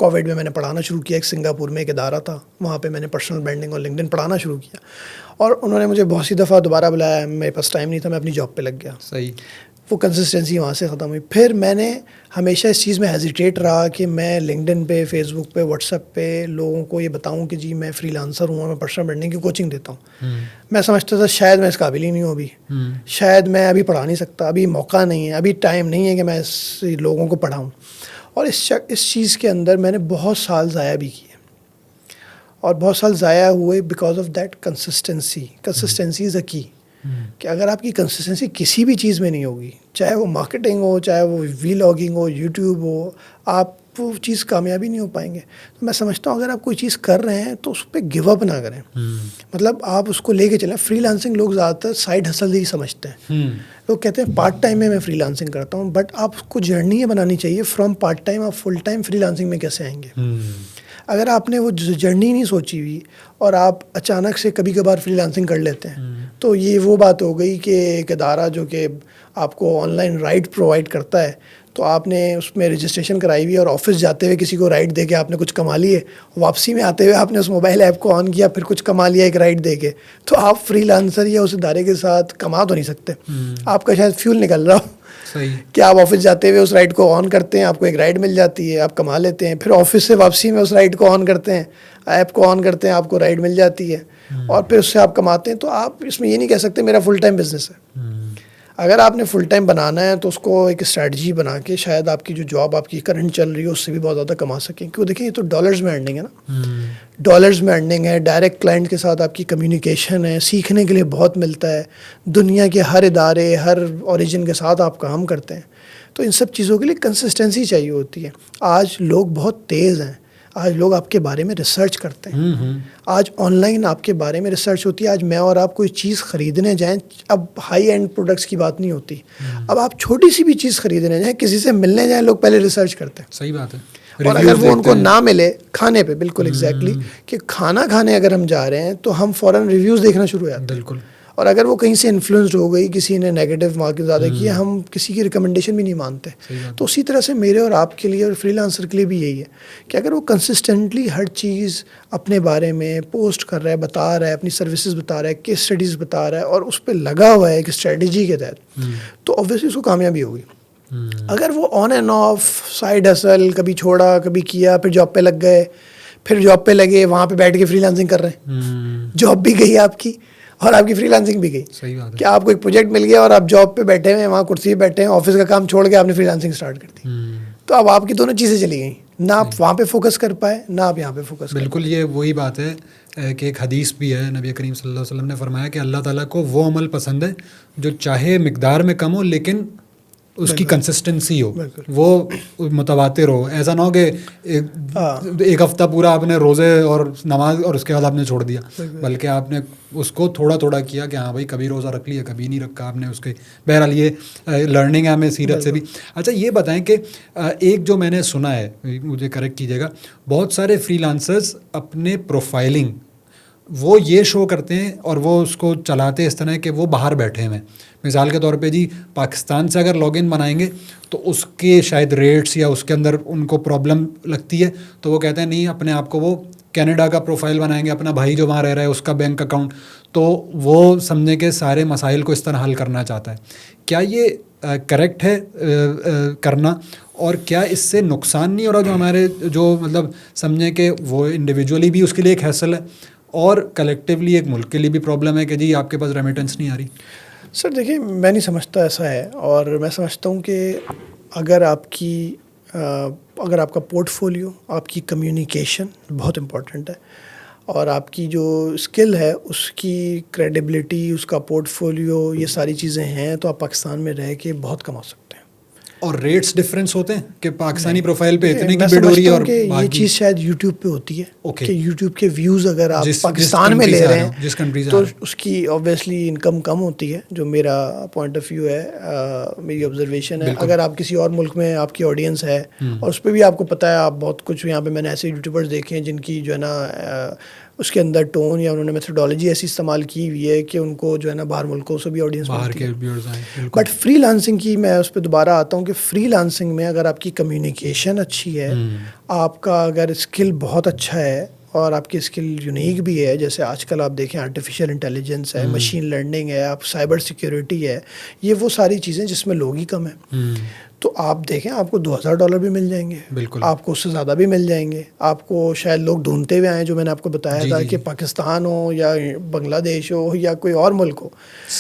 کووڈ میں نے پڑھانا شروع کیا. ایک سنگاپور میں ایک ادارہ تھا, وہاں پہ میں نے پرسنل برانڈنگ اور لنکڈن پڑھانا شروع کیا, اور انہوں نے مجھے بہت سی دفعہ دوبارہ بلایا, میرے پاس ٹائم نہیں تھا, میں اپنی جاب پہ لگ گیا. صحیح. وہ کنسسٹنسی وہاں سے ختم ہوئی. پھر میں نے ہمیشہ اس چیز میں ہیزیٹیٹ رہا کہ میں لنکڈن پہ, فیس بک پہ, واٹس ایپ پہ لوگوں کو یہ بتاؤں کہ جی میں فری لانسر ہوں اور میں پرسنل برانڈنگ کی کوچنگ دیتا ہوں. میں سمجھتا تھا شاید میں اس قابل ہی نہیں ہوں ابھی, شاید میں ابھی پڑھا نہیں سکتا, ابھی موقع نہیں ہے, ابھی ٹائم نہیں ہے کہ میں لوگوں کو پڑھاؤں. اور اس چیز کے اندر میں نے بہت سال ضائع بھی کیے, اور بہت سال ضائع ہوئے because of that consistency. Consistency is a key, کہ اگر آپ کی کنسسٹنسی کسی بھی چیز میں نہیں ہوگی, چاہے وہ مارکیٹنگ ہو, چاہے وہ وی لاگنگ ہو, یوٹیوب ہو, آپ وہ چیز کامیابی نہیں ہو پائیں گے. تو میں سمجھتا ہوں اگر آپ کوئی چیز کر رہے ہیں تو اس پہ گیو اپ نہ کریں, مطلب آپ اس کو لے کے چلیں. فری لانسنگ لوگ زیادہ تر سائڈ ہسل ہی سمجھتے ہیں. لوگ کہتے ہیں پارٹ ٹائم میں فری لانسنگ کرتا ہوں, بٹ آپ کو جرنی یہ بنانی چاہیے فرام پارٹ ٹائم آپ فل ٹائم فری لانسنگ میں کیسے آئیں گے. اگر آپ نے وہ جرنی نہیں سوچی ہوئی اور آپ اچانک سے کبھی کبھار فری لانسنگ کر لیتے ہیں, تو یہ وہ بات ہو گئی کہ ایک ادارہ جو کہ آپ کو آن لائن رائڈ پرووائڈ کرتا ہے, تو آپ نے اس میں رجسٹریشن کرائی ہوئی اور آفس جاتے ہوئے کسی کو رائڈ دے کے آپ نے کچھ کما لیے, واپسی میں آتے ہوئے آپ نے اس موبائل ایپ کو آن کیا, پھر کچھ کما لیا ایک رائڈ دے کے, تو آپ فری لانسر یا اس ادارے کے ساتھ کما تو نہیں سکتے. آپ کا شاید فیول نکل رہا ہو کہ آپ آفس جاتے ہوئے اس رائڈ کو آن کرتے ہیں, آپ کو ایک رائڈ مل جاتی ہے, آپ کما لیتے ہیں, پھر آفس سے واپسی میں اس رائڈ کو آن کرتے ہیں, ایپ کو آن کرتے ہیں, آپ کو رائڈ مل جاتی ہے, اور پھر اس سے آپ کماتے ہیں. تو آپ اس میں یہ نہیں کہہ سکتے میرا فل ٹائم بزنس ہے. اگر آپ نے فل ٹائم بنانا ہے تو اس کو ایک اسٹریٹجی بنا کے شاید آپ کی جو جاب آپ کی کرنٹ چل رہی ہے اس سے بھی بہت زیادہ کما سکیں. کیوں دیکھیں, یہ تو ڈالرز میں ارننگ ہے نا, ڈالرز میں ارننگ ہے, ڈائریکٹ کلائنٹ کے ساتھ آپ کی کمیونیکیشن ہے, سیکھنے کے لیے بہت ملتا ہے, دنیا کے ہر ادارے ہر اوریجن کے ساتھ آپ کام کرتے ہیں. تو ان سب چیزوں کے لیے کنسسٹنسی چاہیے ہوتی ہے. آج لوگ بہت تیز ہیں, آج لوگ آپ کے بارے میں ریسرچ کرتے ہیں, آج آن لائن آپ کے بارے میں ریسرچ ہوتی ہے. آج میں اور آپ کوئی چیز خریدنے جائیں, اب ہائی اینڈ پروڈکٹس کی بات نہیں ہوتی, اب آپ چھوٹی سی بھی چیز خریدنے جائیں, کسی سے ملنے جائیں, لوگ پہلے ریسرچ کرتے ہیں. صحیح بات ہے. اور اگر وہ ان کو نہ ملے کھانے پہ, بالکل ایگزیکٹلی, کہ کھانا کھانے اگر ہم جا رہے ہیں تو ہم فوراً ریویوز دیکھنا شروع ہو جاتے ہیں. بالکل. اور اگر وہ کہیں سے انفلوئنسڈ ہو گئی, کسی نے نیگیٹو مارکیٹ زیادہ کیا, ہم کسی کی ریکمنڈیشن بھی نہیں مانتے. تو اسی طرح سے میرے اور آپ کے لیے اور فری لانسر کے لیے بھی یہی ہے کہ اگر وہ کنسسٹنٹلی ہر چیز اپنے بارے میں پوسٹ کر رہا ہے, بتا رہا ہے, اپنی سروسز بتا رہا ہے, کیس اسٹڈیز بتا رہا ہے, اور اس پہ لگا ہوا ہے ایک اسٹریٹجی کے تحت, تو اوبویسلی اس کو کامیابی ہوگی. اگر وہ on and of side hassle, کبھی چھوڑا کبھی کیا, پھر جاب پہ لگ گئے, پھر جاب پہ لگے, وہاں پہ بیٹھ کے فری لانسنگ کر رہے ہیں, جاب بھی گئی آپ کی اور آپ کی فری لانسنگ بھی گئی. صحیح بات ہے. کہ آپ کو ایک پروجیکٹ مل گیا اور آپ جاب پہ بیٹھے ہوئے, وہاں کرسی پہ بیٹھے ہیں, آفس کا کام چھوڑ کے آپ نے فری لانسنگ اسٹارٹ کر دی, تو اب آپ کی دونوں چیزیں چلی گئیں, نہ آپ وہاں پہ فوکس کر پائے, نہ آپ یہاں پہ فوکس. بالکل, یہ وہی بات ہے کہ ایک حدیث بھی ہے, نبی کریم صلی اللہ علیہ وسلم نے فرمایا کہ اللہ تعالیٰ کو وہ عمل پسند ہے جو چاہے مقدار میں کم ہو لیکن اس کی کنسسٹنسی ہو, وہ متواتر ہو. ایسا نہ ہو کہ ایک ہفتہ پورا آپ نے روزے اور نماز اور اس کے بعد آپ نے چھوڑ دیا, بلکہ آپ نے اس کو تھوڑا تھوڑا کیا کہ ہاں بھائی کبھی روزہ رکھ لیا, کبھی نہیں رکھا آپ نے اس کے. بہرحال یہ لرننگ ہے ہمیں سیرت سے بھی. اچھا یہ بتائیں کہ ایک جو میں نے سنا ہے, مجھے کریکٹ کیجیے گا, بہت سارے فری لانسرز اپنے پروفائلنگ وہ یہ شو کرتے ہیں اور وہ اس کو چلاتے اس طرح کہ وہ باہر بیٹھے ہوئے ہیں. مثال کے طور پہ جی پاکستان سے اگر لاگ ان بنائیں گے تو اس کے شاید ریٹس یا اس کے اندر ان کو پرابلم لگتی ہے, تو وہ کہتے ہیں نہیں اپنے آپ کو وہ کینیڈا کا پروفائل بنائیں گے, اپنا بھائی جو وہاں رہ رہا ہے اس کا بینک اکاؤنٹ, تو وہ سمجھیں کہ سارے مسائل کو اس طرح حل کرنا چاہتا ہے. کیا یہ کریکٹ ہے کرنا, اور کیا اس سے نقصان نہیں ہو رہا جو ہمارے جو مطلب سمجھیں کہ وہ انڈیویجولی بھی اس کے لیے ایک ہیسل ہے اور کلیکٹیولی ایک ملک کے لیے بھی پرابلم ہے کہ جی آپ کے پاس ریمیٹنس نہیں آ رہی؟ سر دیکھیں, میں نہیں سمجھتا ایسا ہے, اور میں سمجھتا ہوں کہ اگر آپ کا پورٹ فولیو, آپ کی کمیونیکیشن بہت امپورٹنٹ ہے, اور آپ کی جو اسکل ہے اس کی کریڈیبلٹی, اس کا پورٹ فولیو, یہ ساری چیزیں ہیں, تو آپ پاکستان میں رہ کے بہت کما سکتے ہیں. اور ریٹس ڈفرینس ہوتے ہیں کہ پاکستانی پروفائل پہ اتنے کی بڈ ہو رہی ہے, اور یہ چیز شاید یوٹیوب پہ ہوتی ہے کہ یوٹیوب کے ویوز اگر آپ پاکستان میں لے رہے ہیں تو اس کی اوبویسلی انکم کم ہوتی ہے, جو میرا پوائنٹ آف ویو ہے, میری آبزرویشن ہے. اگر آپ کسی اور ملک میں آپ کی آڈینس ہے اور اس پہ بھی آپ کو پتہ ہے, آپ بہت کچھ, یہاں پہ میں نے ایسے یوٹیوبرز دیکھے ہیں جن کی جو ہے نا اس کے اندر ٹون یا انہوں نے میتھڈالوجی ایسی استعمال کی ہوئی ہے کہ ان کو جو ہے نا باہر ملکوں سے بھی آڈینس ملتی ہے. بٹ فری لانسنگ کی میں اس پہ دوبارہ آتا ہوں کہ کہ فری لانسنگ میں اگر آپ کی کمیونیکیشن اچھی ہے، آپ کا اگر اسکل بہت اچھا ہے اور آپ کی اسکل یونیک بھی ہے، جیسے آج کل آپ دیکھیں آرٹیفیشیل انٹیلیجنس ہے، مشین لرننگ ہے، آپ سائبر سیکیورٹی ہے، یہ وہ ساری چیزیں جس میں لوگ ہی کم ہیں، تو آپ دیکھیں آپ کو $2000 بھی مل جائیں گے، بالکل آپ کو اس سے زیادہ بھی مل جائیں گے. آپ کو شاید لوگ ڈھونڈتے ہوئے آئیں، جو میں نے آپ کو بتایا تھا کہ پاکستان ہو یا بنگلہ دیش ہو یا کوئی اور ملک ہو،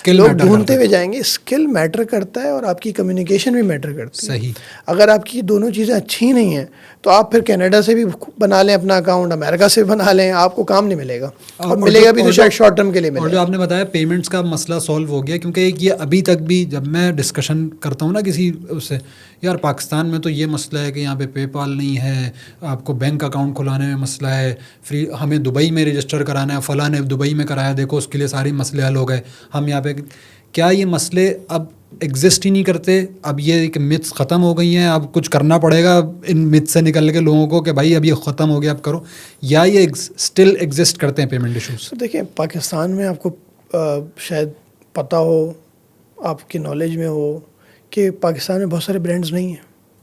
لوگ ڈھونڈتے ہوئے جائیں گے. اسکل میٹر کرتا ہے اور آپ کی کمیونیکیشن بھی میٹر کرتی ہے. اگر آپ کی دونوں چیزیں اچھی نہیں ہیں تو آپ پھر کینیڈا سے بھی بنا لیں اپنا اکاؤنٹ، امریکہ سے بنا لیں، آپ کو کام نہیں ملے گا، اور ملے گا بھی تو شاید شارٹ ٹرم کے لیے ملے گا. اور جو آپ نے بتایا پیمنٹس کا مسئلہ سولو ہو گیا، کیونکہ یہ ابھی تک بھی جب میں ڈسکشن کرتا ہوں نا کسی اس سے، یار پاکستان میں تو یہ مسئلہ ہے کہ یہاں پہ پے پال نہیں ہے، آپ کو بینک اکاؤنٹ کھلانے میں مسئلہ ہے، فری ہمیں دبئی میں رجسٹر کرانا ہے، فلاں نے دبئی میں کرایا، دیکھو اس کے لیے ساری مسئلے حل ہو گئے، ہم یہاں پہ. کیا یہ مسئلے اب ایگزسٹ ہی نہیں کرتے؟ اب یہ ایک متس ختم ہو گئی ہیں، اب کچھ کرنا پڑے گا ان متس سے نکل کے لوگوں کو کہ بھائی اب یہ ختم ہو گیا اب کرو، یا یہ اسٹل ایگزسٹ کرتے ہیں پیمنٹ ایشوز؟ دیکھیں پاکستان میں آپ کو شاید پتہ ہو، آپ کی نالج میں ہو کہ پاکستان میں بہت سارے برانڈز نہیں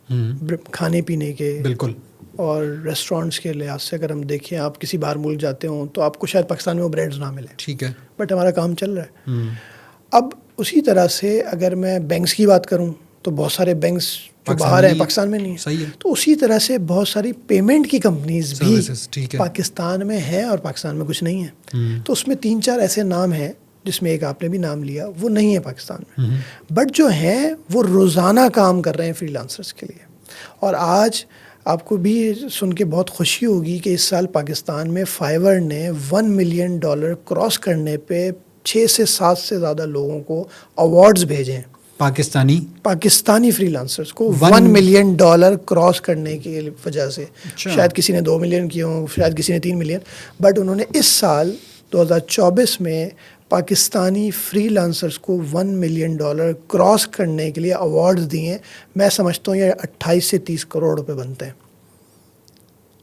ہیں کھانے پینے کے، بالکل، اور ریسٹورینٹس کے لحاظ سے اگر ہم دیکھیں، آپ کسی باہر ملک جاتے ہوں تو آپ کو شاید پاکستان میں وہ برانڈز نہ ملیں، ٹھیک ہے، بٹ ہمارا کام چل رہا ہے. اب اسی طرح سے اگر میں بینکس کی بات کروں تو بہت سارے بینکس جو باہر ہیں پاکستان میں نہیں ہیں. صحیح ہے. تو اسی طرح سے بہت ساری پیمنٹ کی کمپنیز بھی ٹھیک ہے، پاکستان میں ہیں اور پاکستان میں کچھ نہیں ہیں. تو اس میں 3-4 ایسے نام ہیں جس میں ایک آپ نے بھی نام لیا، وہ نہیں ہے پاکستان میں، بٹ جو ہیں وہ روزانہ کام کر رہے ہیں فری لانسرز کے لیے. اور آج آپ کو بھی سن کے بہت خوشی ہوگی کہ اس سال پاکستان میں فائیور نے $1 ملین کراس کرنے پہ 6 سے 7 سے زیادہ لوگوں کو ایوارڈز بھیجے ہیں، پاکستانی فری لانسرز کو $1 ملین کراس کرنے کی وجہ سے. شاید کسی نے 2 ملین کیے ہوں، شاید کسی نے 3 ملین، بٹ انہوں نے اس سال 2024 میں پاکستانی فری لانسرز کو $1 ملین کراس کرنے کے لیے ایوارڈز دیے ہیں. میں سمجھتا ہوں یہ 28 سے 30 کروڑ روپے بنتے ہیں،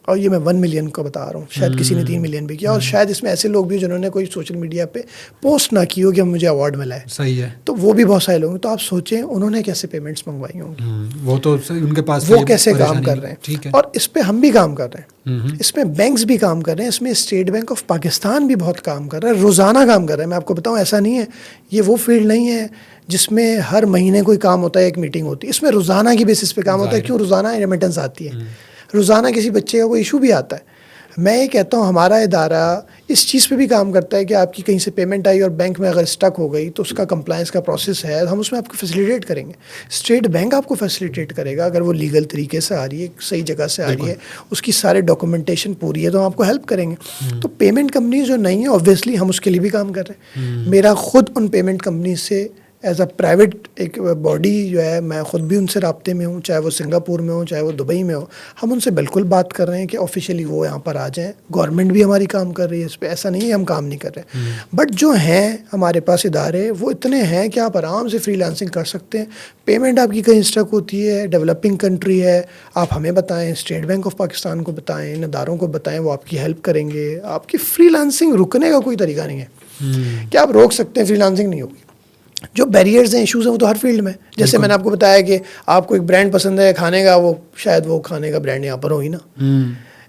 اور یہ میں 1 ملین کو بتا رہا ہوں، شاید کسی نے 3 ملین بھی کیا، اور شاید اس میں ایسے لوگ بھی جنہوں نے کوئی سوشل میڈیا پہ پوسٹ نہ کی ہو کہ مجھے ایوارڈ ملا ہے. صحیح ہے، تو وہ بھی بہت سارے لوگ ہیں. تو آپ سوچیں انہوں نے کیسے پیمنٹس منگوائی ہوں گی، وہ تو ان کے پاس وہ کیسے کام کر رہے ہیں. اور اس پہ ہم بھی کام کر رہے ہیں، اس میں بینکس بھی کام کر رہے ہیں، اس میں اسٹیٹ بینک آف پاکستان بھی بہت کام کر رہا ہے، روزانہ کام کر رہا ہے. میں آپ کو بتاؤں ایسا نہیں ہے، یہ وہ فیلڈ نہیں ہے جس میں ہر مہینے کوئی کام ہوتا ہے، ایک میٹنگ ہوتی ہے. اس میں روزانہ کی بیسس پہ کام ہوتا ہے. کیوں؟ روزانہ ریمیٹنس آتی ہے، روزانہ کسی بچے کا کوئی ایشو بھی آتا ہے. میں یہ کہتا ہوں ہمارا ادارہ اس چیز پہ بھی کام کرتا ہے کہ آپ کی کہیں سے پیمنٹ آئی اور بینک میں اگر اسٹک ہو گئی تو اس کا کمپلائنس کا پروسیس ہے، ہم اس میں آپ کو فیسیلیٹیٹ کریں گے. اسٹیٹ بینک آپ کو فیسیلیٹیٹ کرے گا اگر وہ لیگل طریقے سے آ رہی ہے، صحیح جگہ سے آ رہی ہے، اس کی سارے ڈاکومنٹیشن پوری ہے، تو ہم آپ کو ہیلپ کریں گے. تو پیمنٹ کمپنیز جو نہیں ہیں اوبویسلی ہم اس کے لیے بھی کام کر رہے ہیں. میرا خود ان پیمنٹ کمپنیز سے ایز اے پرائیویٹ ایک باڈی جو ہے، میں خود بھی ان سے رابطے میں ہوں، چاہے وہ سنگاپور میں ہوں چاہے وہ دبئی میں ہو. ہم ان سے بالکل بات کر رہے ہیں کہ آفیشیلی وہ یہاں پر آ جائیں. گورنمنٹ بھی ہماری کام کر رہی ہے اس پہ، ایسا نہیں ہے ہم کام نہیں کر رہے. بٹ جو ہیں ہمارے پاس ادارے وہ اتنے ہیں کہ آپ آرام سے فری لانسنگ کر سکتے ہیں. پیمنٹ آپ کی کہیں اسٹک ہوتی ہے، ڈیولپنگ کنٹری ہے، آپ ہمیں بتائیں، اسٹیٹ بینک آف پاکستان کو بتائیں، ان اداروں کو بتائیں، وہ آپ کی ہیلپ کریں گے. آپ کی فری لانسنگ رکنے کا کوئی طریقہ نہیں ہے کہ آپ روک سکتے ہیں، فری لانسنگ نہیں ہوگی. جو بیریئرز ہیں، ایشوز ہیں، وہ تو ہر فیلڈ میں. جیسے میں نے آپ کو بتایا کہ آپ کو ایک برانڈ پسند ہے کھانے کا، وہ شاید وہ کھانے کا برانڈ یہاں پر ہو ہی نا،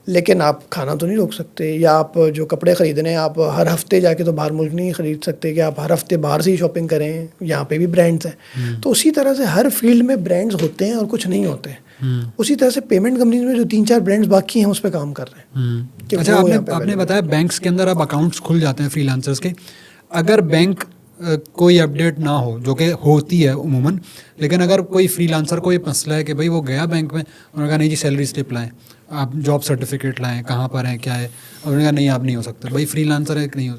لیکن آپ کھانا تو نہیں روک سکتے. یا آپ جو کپڑے خریدنے ہیں، آپ ہر ہفتے جا کے تو باہر ملک نہیں خرید سکتے کہ آپ ہر ہفتے باہر سے ہی شاپنگ کریں، یہاں پہ بھی برانڈز ہیں. تو اسی طرح سے ہر فیلڈ میں برانڈز ہوتے ہیں اور کچھ نہیں ہوتے. اسی طرح سے پیمنٹ کمپنیز میں جو 3-4 برانڈز باقی ہیں اس پہ کام کر رہے ہیں. اچھا، آپ نے بتایا بینکس کے اندر اب اکاؤنٹس کھل جاتے ہیں فری لانسرز کے. اگر بینک کوئی اپڈیٹ نہ ہو، جو کہ ہوتی ہے عموماً، لیکن اگر کوئی فری لانسر کو یہ مسئلہ ہے کہ بھائی وہ گیا بینک میں، انہوں نے کہا نہیں جی سیلری سلپ لائیں، آپ جاب سرٹیفکیٹ لائیں، کہاں پر ہیں کیا ہے، انہوں نے کہا نہیں آپ نہیں ہو سکتا، بھائی فری لانسر ہے کہ نہیں ہو.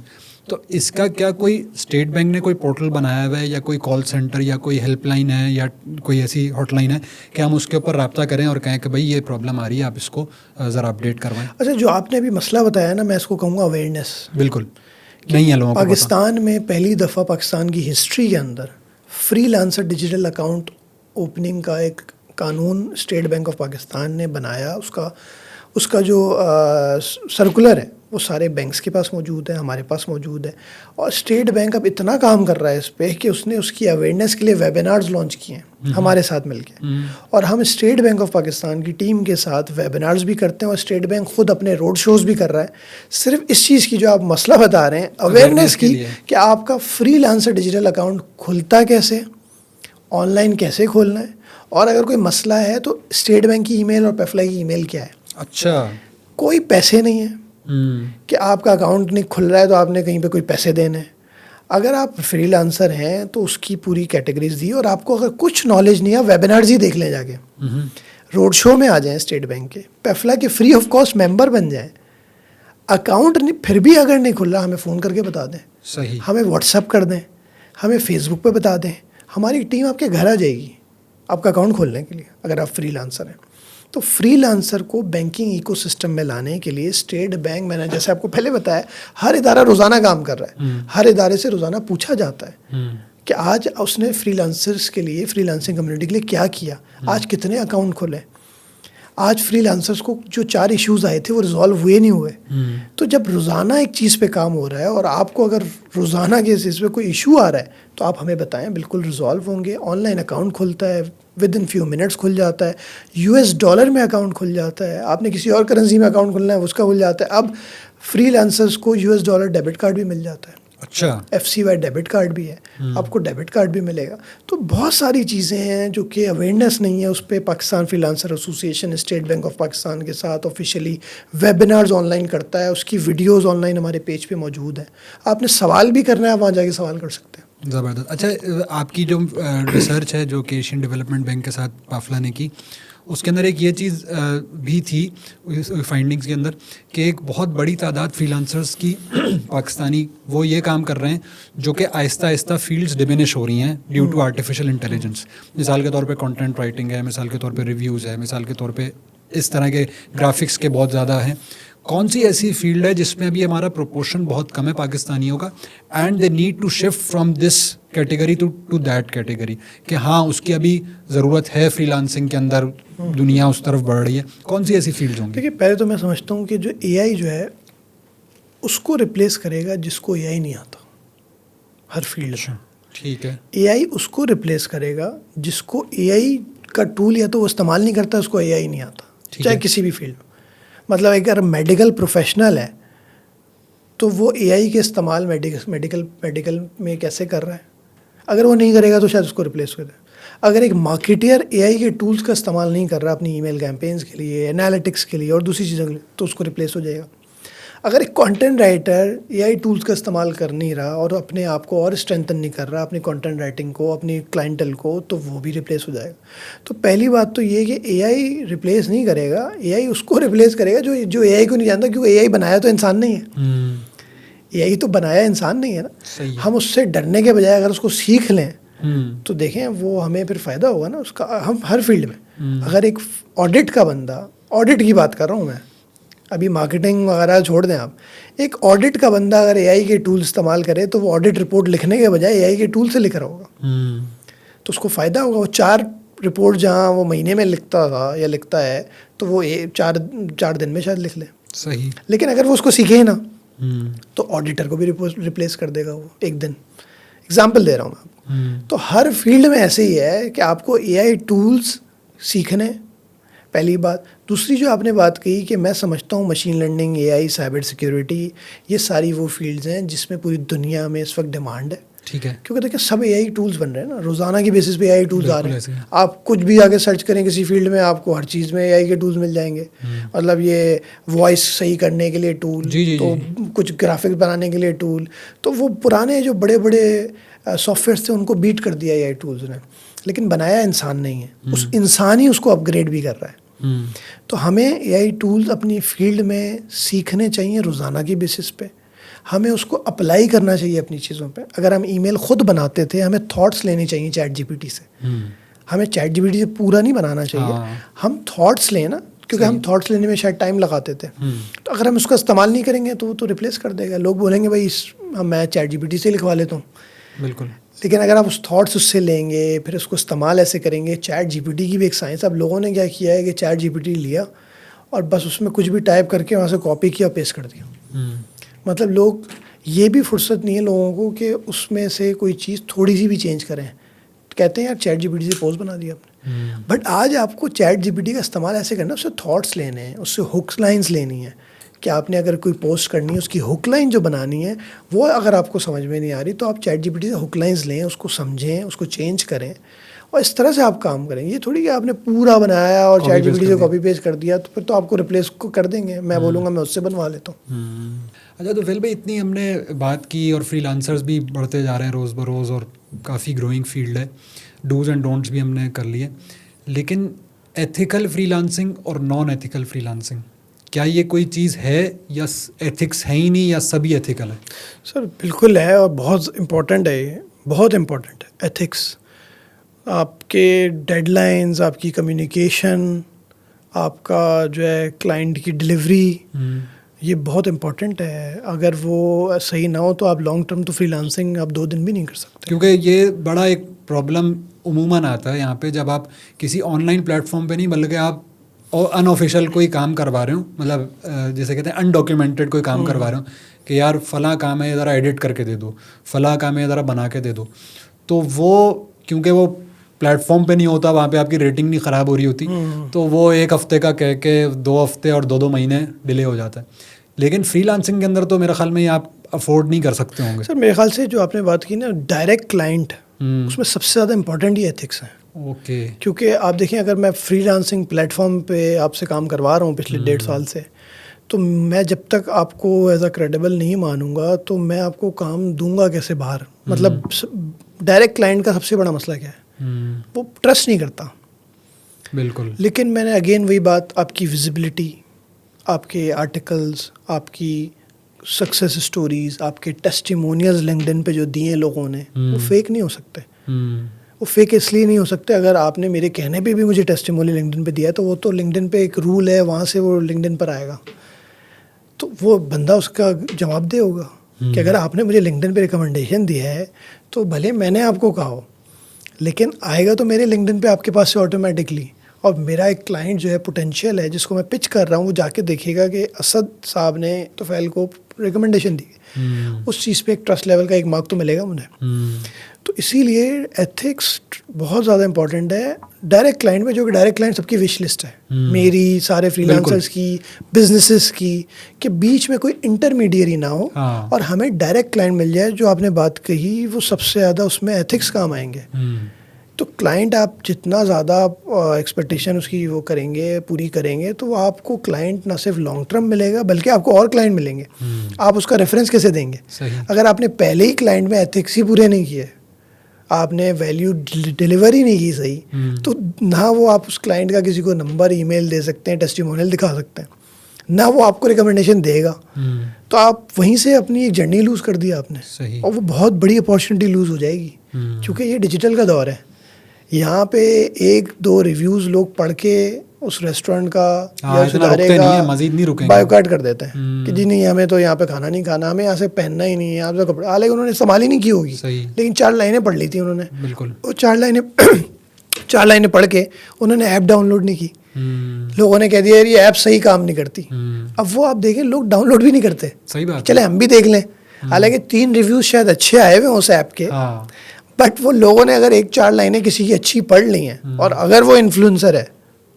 تو اس کا کیا کوئی اسٹیٹ بینک نے کوئی پورٹل بنایا ہوا ہے، یا کوئی کال سینٹر یا کوئی ہیلپ لائن ہے، یا کوئی ایسی ہاٹ لائن ہے کہ ہم اس کے اوپر رابطہ کریں اور کہیں کہ بھائی یہ پرابلم آ رہی ہے، آپ اس کو ذرا اپڈیٹ کروائیں؟ اچھا، جو آپ نے ابھی مسئلہ بتایا نا، میں اس کو کہوں گا اویئرنیس. بالکل نہیں ہے لوگوں کو. پاکستان میں پہلی دفعہ پاکستان کی ہسٹری کے اندر freelancer digital account opening کا ایک قانون اسٹیٹ بینک آف پاکستان نے بنایا. اس کا جو سرکولر ہے وہ سارے بینکس کے پاس موجود ہے، ہمارے پاس موجود ہے. اور اسٹیٹ بینک اب اتنا کام کر رہا ہے اس پہ کہ اس نے اس کی اویئرنیس کے لیے ویبینارز لانچ کیے ہیں ہمارے ساتھ مل کے. اور ہم اسٹیٹ بینک آف پاکستان کی ٹیم کے ساتھ ویبینارز بھی کرتے ہیں، اور اسٹیٹ بینک خود اپنے روڈ شوز بھی کر رہا ہے صرف اس چیز کی جو آپ مسئلہ بتا رہے ہیں، اویئرنیس کی، کہ آپ کا فری لانسر ڈیجیٹل اکاؤنٹ کھلتا کیسے، آن لائن کیسے کھولنا ہے، اور اگر کوئی مسئلہ ہے تو اسٹیٹ بینک کی ای میل اور پیفلائی کی ای میل کیا ہے. اچھا، کوئی پیسے نہیں ہیں کہ آپ کا اکاؤنٹ نہیں کھل رہا ہے تو آپ نے کہیں پہ کوئی پیسے دینے ہیں. اگر آپ فری لانسر ہیں تو اس کی پوری کیٹیگریز دی، اور آپ کو اگر کچھ نالج نہیں ہے ویبینارز ہی دیکھ لیں جا کے، روڈ شو میں آ جائیں اسٹیٹ بینک کے، پیفلا کے فری آف کاسٹ ممبر بن جائیں. اکاؤنٹ نہیں پھر بھی اگر نہیں کھل رہا ہمیں فون کر کے بتا دیں، صحیح، ہمیں واٹس ایپ کر دیں، ہمیں فیس بک پہ بتا دیں، ہماری ٹیم آپ کے گھر آ جائے گی آپ کا اکاؤنٹ کھولنے کے لیے اگر آپ فری لانسر ہیں. تو فری لانسر کو بینکنگ ایکو سسٹم میں لانے کے لیے اسٹیٹ بینک، میں نے جیسے آپ کو پہلے بتایا، ہر ادارہ روزانہ کام کر رہا ہے. ہر ادارے سے روزانہ پوچھا جاتا ہے کہ آج اس نے فری لانسرس کے لیے، فری لانسنگ کمیونٹی کے لیے کیا کیا، آج کتنے اکاؤنٹ کھولے. آج فری لانسرس کو جو 4 ایشوز آئے تھے وہ ریزالو ہوئے نہیں ہوئے. تو جب روزانہ ایک چیز پہ کام ہو رہا ہے اور آپ کو اگر روزانہ کے اس پہ کوئی ایشو آ رہا ہے تو آپ ہمیں بتائیں، بالکل ریزالو ہوں گے. آن لائن اکاؤنٹ کھلتا ہے، ود ان فیو منٹس کھل جاتا ہے. $US میں اکاؤنٹ کھل جاتا ہے. آپ نے کسی اور کرنسی میں اکاؤنٹ کھلنا ہے اس کا کھل جاتا ہے. اب فری لانسرس کو $US ڈیبٹ کارڈ بھی مل جاتا ہے. اچھا، FCY ڈیبٹ کارڈ بھی ہے، آپ کو ڈیبٹ کارڈ بھی ملے گا. تو بہت ساری چیزیں ہیں جو کہ اویئرنیس نہیں ہے اس پہ. Pakistan freelancer association state bank of Pakistan کے ساتھ آفیشیلی ویبینارز آن لائن کرتا ہے، اس کی ویڈیوز آن لائن ہمارے پیج پہ موجود ہیں. آپ نے سوال بھی کرنا ہے، آپ وہاں جا کے سوال کر سکتے ہیں. زبردست. اچھا، آپ کی جو ریسرچ ہے جو کہ ایشین ڈیولپمنٹ بینک کے ساتھ پافلا نے کی، اس کے اندر ایک یہ چیز بھی تھی فائنڈنگز کے اندر کہ ایک بہت بڑی تعداد فری لانسرز کی پاکستانی وہ یہ کام کر رہے ہیں جو کہ آہستہ آہستہ فیلڈز ڈیمینش ہو رہی ہیں ڈیو ٹو آرٹیفیشیل انٹیلیجنس. مثال کے طور پہ کنٹینٹ رائٹنگ ہے، مثال کے طور پہ ریویوز ہے، مثال کے طور پہ اس طرح کے گرافکس کے بہت زیادہ ہیں. کون سی ایسی فیلڈ ہے جس میں ابھی ہمارا پروپورشن بہت کم ہے پاکستانیوں کا، and they need to shift from this category to that category, کہ ہاں اس کی ابھی ضرورت ہے فری لانسنگ کے اندر، دنیا اس طرف بڑھ رہی ہے. کون سی ایسی فیلڈز ہوں گی؟ دیکھیے، پہلے تو میں سمجھتا ہوں کہ جو AI جو ہے اس کو ریپلیس کرے گا جس کو AI نہیں آتا ہر فیلڈ میں. ٹھیک ہے. AI اس کو ریپلیس کرے گا جس کو AI کا ٹول یا تو وہ استعمال نہیں کرتا، اس کو AI نہیں آتا، چاہے کسی بھی فیلڈ میں. مطلب اگر میڈیکل پروفیشنل ہے تو وہ AI کے استعمال میڈیکل میں کیسے کر رہا ہے؟ اگر وہ نہیں کرے گا تو شاید اس کو ریپلیس کر دے. اگر ایک مارکیٹر AI کے ٹولز کا استعمال نہیں کر رہا اپنی ای میل کیمپینز کے لیے، انالیٹکس کے لیے اور دوسری چیزوں کے لیے، تو اس کو ریپلیس ہو جائے گا. اگر ایک کانٹینٹ رائٹر AI ٹولز کا استعمال کر نہیں رہا اور اپنے آپ کو اور اسٹرینتھن نہیں کر رہا اپنی کانٹینٹ رائٹنگ کو، اپنی کلائنٹل کو، تو وہ بھی ریپلیس ہو جائے گا. تو پہلی بات تو یہ کہ AI ریپلیس نہیں کرے گا، AI اس کو ریپلیس کرے گا جو AI کو نہیں جانتا، کیونکہ AI بنایا تو انسان نہیں ہے. AI تو بنایا انسان نہیں ہے نا. ہم اس سے ڈرنے کے بجائے اگر اس کو سیکھ لیں تو دیکھیں وہ ہمیں پھر فائدہ ہوگا نا اس کا. ہم ہر فیلڈ میں اگر ایک آڈٹ کا بندہ، آڈٹ کی بات کر رہا ہوں میں، ابھی مارکیٹنگ وغیرہ چھوڑ دیں آپ، ایک آڈٹ کا بندہ اگر AI کے ٹول استعمال کرے تو وہ آڈٹ رپورٹ لکھنے کے بجائے AI کے ٹول سے لکھ رہا ہوگا، تو اس کو فائدہ ہوگا. وہ 4 رپورٹ جہاں وہ مہینے میں لکھتا تھا یا لکھتا ہے تو وہ 4 دن میں شاید لکھ لے. صحیح. لیکن اگر وہ اس کو سیکھے ہی نا تو آڈیٹر کو بھی ریپلیس کر دے گا وہ ایک دن. اگزامپل دے رہا ہوں میں آپ کو. تو ہر فیلڈ میں ایسے ہی ہے کہ آپ کو AI ٹولز سیکھنے، پہلی بات. دوسری جو آپ نے بات کہی کہ میں سمجھتا ہوں machine learning, AI، cyber security, یہ ساری وہ فیلڈز ہیں جس میں پوری دنیا میں اس وقت ڈیمانڈ ہے. ٹھیک ہے. کیونکہ دیکھیں سب AI ٹولز بن رہے ہیں نا، روزانہ کی بیسس پہ AI ٹولز آ رہے ہیں. آپ کچھ بھی آگے سرچ کریں کسی فیلڈ میں، آپ کو ہر چیز میں AI کے ٹولز مل جائیں گے. مطلب یہ وائس صحیح کرنے کے لیے ٹول، تو کچھ گرافکس بنانے کے لیے ٹول. تو وہ پرانے جو بڑے بڑے سافٹ ویئرس تھے ان کو بیٹ کر دیا AI ٹولز نے، لیکن بنایا انسان نہیں ہے. اس انسان ہی اس کو اپ گریڈ بھی کر رہا ہے. تو ہمیں AI ٹولز اپنی فیلڈ میں سیکھنے چاہیے روزانہ کی بیسس پہ. ہمیں اس کو اپلائی کرنا چاہیے اپنی چیزوں پہ. اگر ہم ای میل خود بناتے تھے، ہمیں تھاٹس لینے چاہیے چیٹ GPT سے. ہمیں چیٹ GPT سے پورا نہیں بنانا چاہیے، ہم تھاٹس لیں نا، کیونکہ ہم تھاٹس لینے میں شاید ٹائم لگاتے تھے. تو اگر ہم اس کا استعمال نہیں کریں گے تو وہ تو ریپلیس کر دے گا. لوگ بولیں گے بھائی میں چیٹ GPT سے لکھوا لیتا ہوں. بالکل. لیکن اگر آپ اس تھاٹس اس سے لیں گے، پھر اس کو استعمال ایسے کریں گے. چیٹ GPT کی بھی ایک سائنس. اب لوگوں نے کیا کیا ہے کہ چیٹ GPT لیا اور بس اس میں کچھ بھی ٹائپ کر کے وہاں سے کاپی کیا اور پیسٹ کر دیا. مطلب لوگ یہ بھی فرصت نہیں ہے لوگوں کو کہ اس میں سے کوئی چیز تھوڑی سی بھی چینج کریں. کہتے ہیں یار چیٹ جی پی ٹی سے پوسٹ بنا دیا آپ نے, بٹ آج آپ کو چیٹ جی پی ٹی کا استعمال ایسے کرنا ہے, اس سے تھاٹس لینے ہیں, اس سے ہکس لائنس لینی ہیں, کہ آپ نے اگر کوئی پوسٹ کرنی ہے اس کی ہک لائن جو بنانی ہے وہ اگر آپ کو سمجھ میں نہیں آ رہی تو آپ چیٹ جی پی ٹی سے ہک لائنس لیں, اس کو سمجھیں, اس کو چینج کریں, اور اس طرح سے آپ کام کریں. یہ تھوڑی کہ آپ نے پورا بنایا اور چیٹ جی پی ٹی سے کاپی پیسٹ کر دیا تو پھر تو آپ کو ریپلیس کو کر دیں گے. میں بولوں گا میں اس سے بنوا لیتا ہوں. اچھا, تو فیل بھائی اتنی ہم نے بات کی اور فری لانسرز بھی بڑھتے جا رہے ہیں روز بروز اور کافی گروئنگ فیلڈ ہے, ڈوز اینڈ ڈونٹس بھی ہم نے کر لیے, لیکن ایتھیکل فری لانسنگ اور نان ایتھیکل فری لانسنگ, کیا یہ کوئی چیز ہے یا ایتھکس ہے ہی نہیں یا سبھی ایتھیکل ہے؟ سر بالکل ہے, اور بہت امپورٹنٹ ہے, یہ بہت امپورٹنٹ ہے ایتھکس. آپ کے ڈیڈ لائنز, آپ کی کمیونیکیشن, آپ کا جو ہے کلائنٹ کی ڈلیوری, یہ بہت امپورٹنٹ ہے. اگر وہ صحیح نہ ہو تو آپ لانگ ٹرم تو فری لانسنگ آپ 2 دن بھی نہیں کر سکتے. کیونکہ یہ بڑا ایک پرابلم عموماً آتا ہے یہاں پہ, جب آپ کسی آن لائن پلیٹ فارم پہ نہیں بلکہ آپ ان آفیشیل کوئی کام کروا رہے ہوں, مطلب جیسے کہتے ہیں انڈاکیومنٹڈ کوئی کام کروا رہے ہوں کہ یار فلاں کام ہے ذرا ایڈٹ کر کے دے دو, فلاں کام ہے ذرا بنا کے دے دو, تو وہ کیونکہ وہ پلیٹ فارم پہ نہیں ہوتا, وہاں پہ آپ کی ریٹنگ نہیں خراب ہو رہی ہوتی, تو وہ 1 ہفتے کا کہہ کے 2 ہفتے اور 2 مہینے ڈیلے ہو جاتا ہے. لیکن فری لانسنگ کے اندر تو میرے خیال میں یہ آپ افورڈ نہیں کر سکتے ہوں گے. سر میرے خیال سے جو آپ نے بات کی نا ڈائریکٹ کلائنٹ, اس میں سب سے زیادہ امپورٹنٹ یہ ایتھکس ہیں. اوکے. کیونکہ آپ دیکھیں اگر میں فری لانسنگ پلیٹ فارم پہ آپ سے کام کروا رہا ہوں پچھلے 1.5 سال سے, تو میں جب تک آپ کو ایز اے کریڈیبل نہیں مانوں گا تو میں آپ کو کام دوں گا کیسے باہر. مطلب ڈائریکٹ کلائنٹ کا سب سے بڑا مسئلہ کیا ہے, وہ ٹرسٹ نہیں کرتا. بالکل. لیکن میں نے اگین وہی بات, آپ کی ویزیبلٹی, آپ کے آرٹیکلز, آپ کی سکسیس اسٹوریز, آپ کے ٹیسٹیمونیلز لنکڈن پہ جو دیے لوگوں نے, وہ فیک نہیں ہو سکتے. وہ فیک اس لیے نہیں ہو سکتے, اگر آپ نے میرے کہنے پہ بھی مجھے ٹیسٹیمونیل لنکڈن پہ دیا ہے تو وہ تو لنکڈن پہ ایک رول ہے, وہاں سے وہ لنکڈن پر آئے گا, تو وہ بندہ اس کا جواب دے ہوگا کہ اگر آپ نے مجھے لنکڈن پہ ریکمنڈیشن دیا ہے تو بھلے میں نے آپ کو کہا ہو, لیکن آئے گا تو میرے لنکڈن پہ آپ کے پاس سے آٹومیٹکلی. اور میرا ایک کلائنٹ جو ہے پوٹینشیل ہے جس کو میں پچ کر رہا ہوں, وہ جا کے دیکھے گا کہ اسد صاحب نے توفیل کو ریکمنڈیشن دی, اس چیز پہ ایک ٹرسٹ لیول کا ایک مارک تو ملے گا مجھے. تو اسی لیے ایتھکس بہت زیادہ امپورٹنٹ ہے ڈائریکٹ کلائنٹ میں, جو کہ ڈائریکٹ کلائنٹ سب کی وش لسٹ ہے, میری, سارے فری لانسرس کی, بزنسز کی, کہ بیچ میں کوئی انٹرمیڈیری نہ ہو اور ہمیں ڈائریکٹ کلائنٹ مل جائے. جو آپ نے بات کہی وہ سب سے زیادہ اس میں ایتھکس کام آئیں گے. تو کلائنٹ آپ جتنا زیادہ ایکسپیکٹیشن اس کی وہ کریں گے, پوری کریں گے, تو آپ کو کلائنٹ نہ صرف لانگ ٹرم ملے گا بلکہ آپ کو اور کلائنٹ ملیں گے. آپ اس کا ریفرنس کیسے دیں گے اگر آپ نے پہلے ہی کلائنٹ میں ایتھکس ہی پورے نہیں کیے, آپ نے ویلیو ڈلیوری نہیں کی صحیح, تو نہ وہ آپ اس کلائنٹ کا کسی کو نمبر, ای میل دے سکتے ہیں, ٹیسٹیمونیل دکھا سکتے ہیں, نہ وہ آپ کو ریکمنڈیشن دے گا. تو آپ وہیں سے اپنی ایک جرنی لوز کر دیا آپ نے, اور وہ بہت بڑی اپارچونیٹی لوز ہو جائے گی, کیونکہ یہ ڈیجیٹل کا دور ہے. یہاں پہ 1-2 ریویوز لوگ پڑھ کے اس ریسٹورینٹ کا یا اس ادارے کا بائیکاٹ کر دیتے ہیں کہ جی نہیں ہمیں تو یہاں پہ کھانا نہیں کھانا, ہمیں یہاں سے پہننا ہی نہیں ہے, آپ سے کپڑے, حالانکہ انہوں نے استعمال ہی نہیں کی ہوگی, لیکن 4 لائنیں پڑھ لی تھی انہوں نے. بالکل. وہ 4 لائنیں پڑھ کے انہوں نے ایپ ڈاؤن لوڈ نہیں کی. لوگوں نے کہہ دیا یہ ایپ صحیح کام نہیں کرتی. اب وہ آپ دیکھیں لوگ ڈاؤن لوڈ بھی نہیں کرتے, چلے ہم بھی دیکھ لیں, حالانکہ 3 ریویوز شاید اچھے آئے ہوئے اس ایپ کے, بٹ وہ لوگوں نے اگر 1-4 لائنیں کسی کی اچھی پڑھ لی ہیں, اور اگر وہ انفلوئنسر ہے